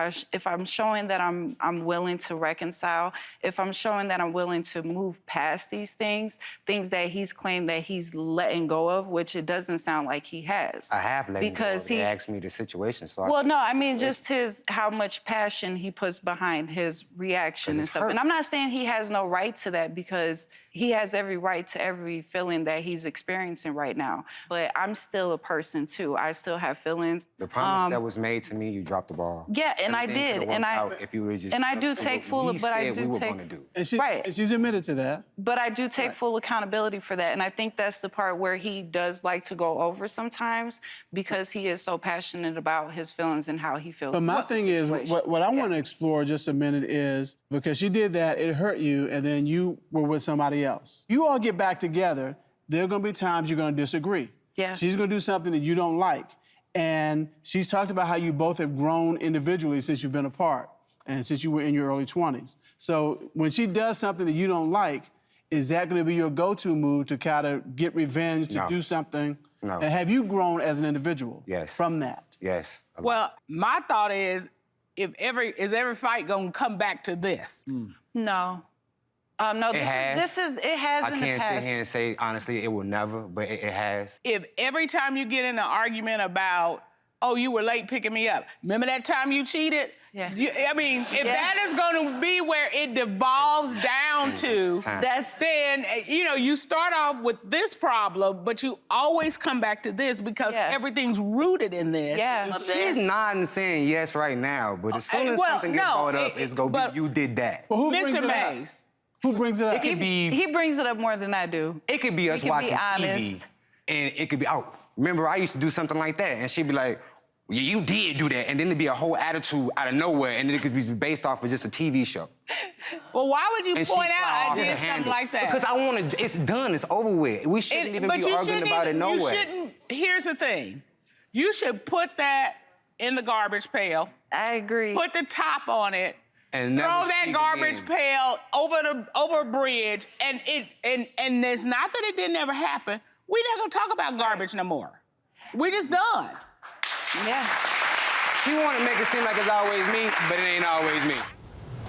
J: I'm showing that I'm willing to reconcile, if I'm showing that I'm willing to move past these things that he's claimed that he's letting go of, which it doesn't sound like he has.
K: I have let him
J: because
K: go.
J: he
K: They asked me the situation, so
J: well, no, I mean just how much passion he puts behind his reaction and
K: it's
J: stuff.
K: hurt.
J: And I'm not saying he has no right to that because he has every right to every feeling that he's experiencing right now. But I'm still a person too. I still have feelings.
K: The promise that was made to me, you dropped the ball.
J: Yeah, and I
K: Everything
J: did,
K: could've
J: and
K: worked
J: I
K: out if you were just
J: and I
K: stuck
J: do
K: to
J: take
K: what
J: full,
K: we
J: but I
K: said
J: do
K: we were
J: take
K: gonna do.
B: And
J: right.
B: she's admitted to that.
J: But I do take full accountability for that. And I think that's the part where he does like to go over sometimes because he is so passionate about his feelings and how he feels.
B: But my
J: about the
B: thing is,
J: situation.
B: what I want to explore just a minute is, because she did that, it hurt you, and then you were with somebody else. You all get back together, there are going to be times you're going to disagree.
J: Yeah.
B: She's going to do something that you don't like. And she's talked about how you both have grown individually since you've been apart and since you were in your early 20s. So when she does something that you don't like, is that going to be your go-to move to kind of get revenge, to
K: No.
B: do something?
K: No.
B: And have you grown as an individual
K: Yes.
B: from that?
K: Yes. a lot.
F: Well, my thought is is every fight gonna come back to this?
J: No. No,
K: It has.
J: it has
K: I
J: in the
K: can't
J: past.
K: sit here and say, honestly, it will never, but it has.
F: If every time you get in an argument about, oh, you were late picking me up, remember that time you cheated?
J: Yeah.
F: I mean, if that is going to be where it devolves down to, then, you start off with this problem, but you always come back to this because everything's rooted in this.
J: Yeah.
K: She's nodding saying yes right now, but as soon as something gets brought up, it's going to be, you did that.
B: Well, who brings
F: Mr.
B: it up?
F: Mays.
B: Who brings it up?
K: It could be...
J: He brings it up more than I do.
K: It could be us watching TV,
J: honest.
K: and it could be, oh, remember I used to do something like that, and she'd be like, yeah, you did do that, and then it'd be a whole attitude out of nowhere, and then it could be based off of just a TV show.
F: Well, why would you
K: And
F: point
K: she
F: out
K: fly
F: I
K: off
F: did
K: the
F: something
K: handle.
F: like that?
K: Because I want to, it's done, it's over with. We shouldn't even be arguing about it nowhere.
F: Here's the thing. You should put that in the garbage pail.
J: I agree.
F: Put the top on it.
K: And
F: throw that garbage pail over a bridge, and it's not that it didn't ever happen. We're not gonna talk about garbage no more. We're just done.
J: Yeah.
K: She want to make it seem like it's always me, but it ain't always me.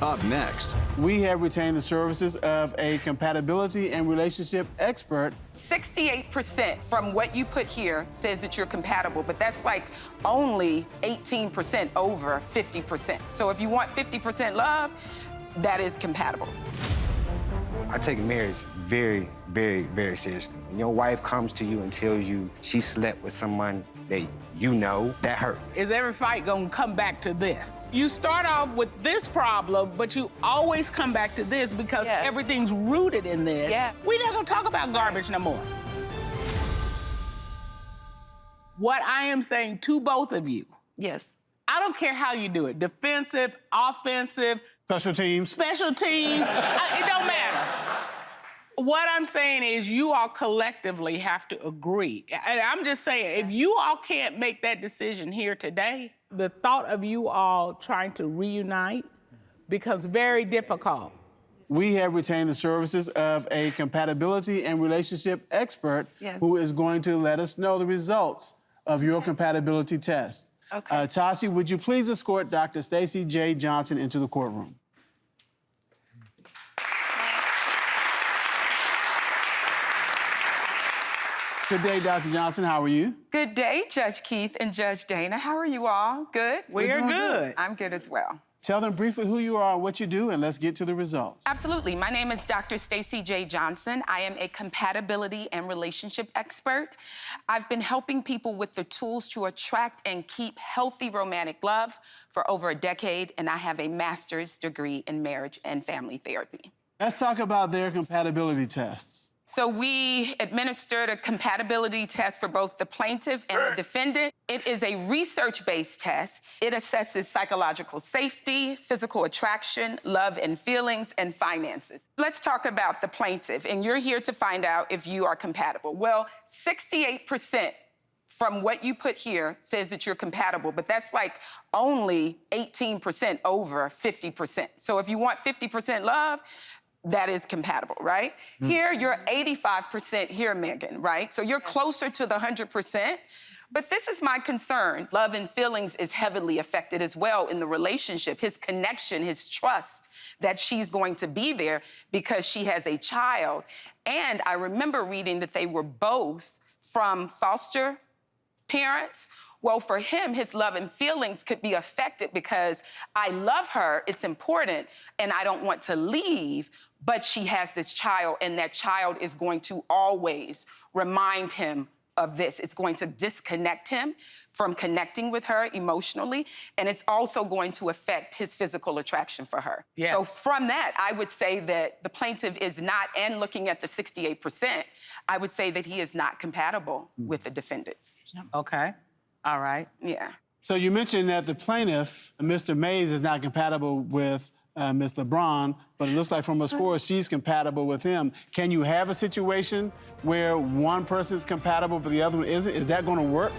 A: Up next,
B: we have retained the services of a compatibility and relationship expert.
L: 68% from what you put here says that you're compatible, but that's like only 18% over 50%. So if you want 50% love, that is compatible.
K: I take marriage very, very, very seriously. When your wife comes to you and tells you she slept with someone that you know, that hurt.
F: Is every fight gonna come back to this? You start off with this problem, but you always come back to this because everything's rooted in this.
J: Yeah.
F: We're not gonna talk about garbage no more. What I am saying to both of you,
J: yes,
F: I don't care how you do it, defensive, offensive,
B: special teams,
F: it don't matter. What I'm saying is you all collectively have to agree. And I'm just saying, if you all can't make that decision here today, the thought of you all trying to reunite becomes very difficult.
B: We have retained the services of a compatibility and relationship expert who is going to let us know the results of your compatibility test.
J: Okay.
B: Tashi, would you please escort Dr. Stacey J. Johnson into the courtroom? Good day, Dr. Johnson. How are you?
L: Good day, Judge Keith and Judge Dana. How are you all? Good?
F: We're good.
L: I'm good as well.
B: Tell them briefly who you are and what you do, and let's get to the results.
L: Absolutely. My name is Dr. Stacey J. Johnson. I am a compatibility and relationship expert. I've been helping people with the tools to attract and keep healthy romantic love for over a decade, and I have a master's degree in marriage and family therapy.
B: Let's talk about their compatibility tests.
L: So we administered a compatibility test for both the plaintiff and the defendant. It is a research-based test. It assesses psychological safety, physical attraction, love and feelings, and finances. Let's talk about the plaintiff, and you're here to find out if you are compatible. Well, 68% from what you put here says that you're compatible, but that's like only 18% over 50%. So if you want 50% love, that is compatible, right? Here, you're 85% here, Megan, right? So you're closer to the 100%. But this is my concern. Love and feelings is heavily affected as well in the relationship. His connection, his trust that she's going to be there because she has a child. And I remember reading that they were both from foster parents. Well, for him, his love and feelings could be affected because I love her, it's important, and I don't want to leave, but she has this child, and that child is going to always remind him of this. It's going to disconnect him from connecting with her emotionally, and it's also going to affect his physical attraction for her.
F: Yeah.
L: So from that, I would say that the plaintiff is not, and looking at the 68%, I would say that he is not compatible with the defendant.
F: Okay. All right.
L: Yeah.
B: So you mentioned that the plaintiff, Mr. Mays, is not compatible with Ms. LeBron, but it looks like from her score, she's compatible with him. Can you have a situation where one person's compatible but the other one isn't? Is that going to work?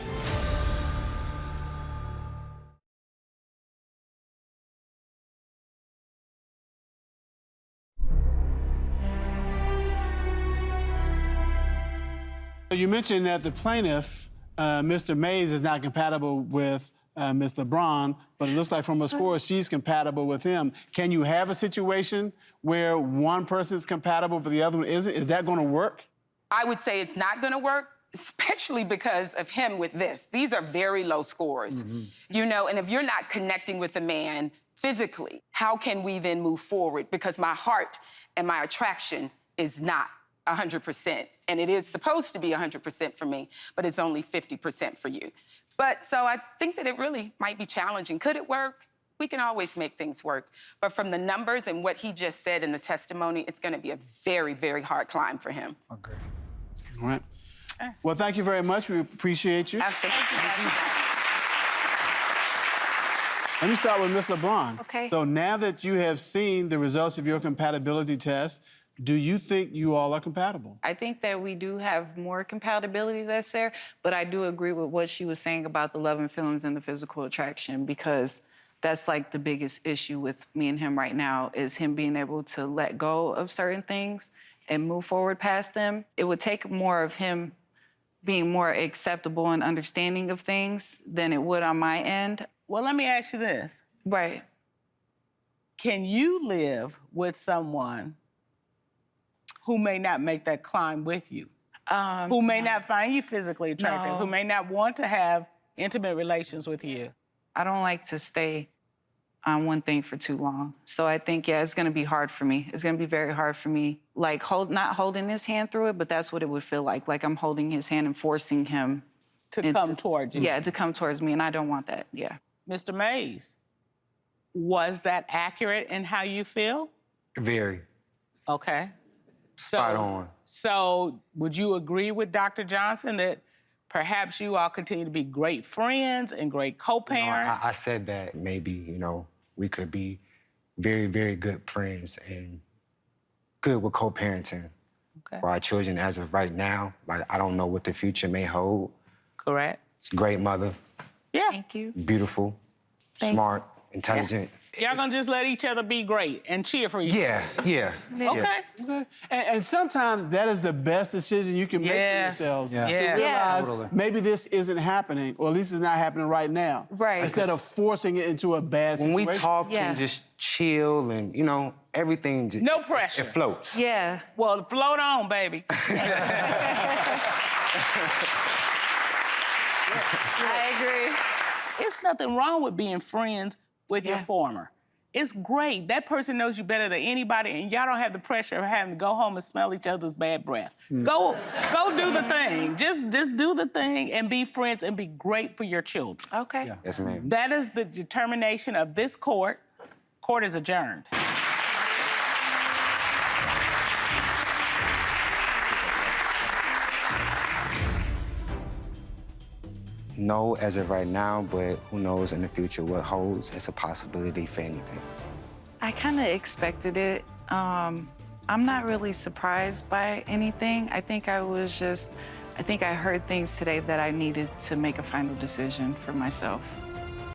B: So you mentioned that the plaintiff, Mr. Mays, is not compatible with Ms. LeBron, but it looks like from her score, she's compatible with him. Can you have a situation where one person's compatible but the other one isn't? Is that going to work?
L: I would say it's not going to work especially because of him with this. These are very low scores, you know, and if you're not connecting with a man physically, how can we then move forward? Because my heart and my attraction is not 100%, and it is supposed to be 100% for me, but it's only 50% for you. But so I think that it really might be challenging. Could it work? We can always make things work. But from the numbers and what he just said in the testimony, it's gonna be a very, very hard climb for him.
E: Okay.
B: All right. Well, thank you very much. We appreciate you.
L: Absolutely.
B: Let me start with Miss LeBron.
J: Okay.
B: So now that you have seen the results of your compatibility test, do you think you all are compatible?
J: I think that we do have more compatibility that's there, but I do agree with what she was saying about the love and feelings and the physical attraction, because that's like the biggest issue with me and him right now, is him being able to let go of certain things and move forward past them. It would take more of him being more acceptable and understanding of things than it would on my end.
F: Well, let me ask you this.
J: Right.
F: Can you live with someone who may not make that climb with you? Who may not find you physically attractive, who may not want to have intimate relations with you?
J: I don't like to stay on one thing for too long. So I think, yeah, it's gonna be hard for me. It's gonna be very hard for me. Like, not holding his hand through it, but that's what it would feel like I'm holding his hand and forcing him
F: to come towards you.
J: Yeah, to come towards me, and I don't want that, yeah.
F: Mr. Mays, was that accurate in how you feel?
K: Very.
F: Okay.
K: Spot on.
F: So would you agree with Dr. Johnson that perhaps you all continue to be great friends and great co-parents?
K: I said that maybe, you know, we could be very, very good friends and good with co-parenting for our children as of right now. Like, I don't know what the future may hold.
F: Correct.
K: It's a great mother.
F: Yeah.
J: Thank you.
K: Beautiful, smart, intelligent.
F: Y'all gonna just let each other be great and cheer for you?
K: Yeah.
B: Okay. And sometimes that is the best decision you can make for yourselves.
J: Yeah.
B: To
J: Yeah.
B: realize
J: Totally.
B: maybe this isn't happening, or at least it's not happening right now.
J: Right.
B: Instead of forcing it into a bad
K: When
B: situation.
K: we talk and just chill and, you know, everything just...
F: No pressure.
K: It floats.
J: Yeah.
F: Well, float on, baby.
J: I agree.
F: It's nothing wrong with being friends with your former. It's great. That person knows you better than anybody, and y'all don't have the pressure of having to go home and smell each other's bad breath. Go do the thing. Just do the thing and be friends and be great for your children.
J: Okay.
K: Yeah. Yes, ma'am.
F: That is the determination of this court. Court is adjourned.
K: No, as of right now, but who knows in the future what holds. It's a possibility for anything.
J: I kind of expected it. I'm not really surprised by anything. I think I heard things today that I needed to make a final decision for myself.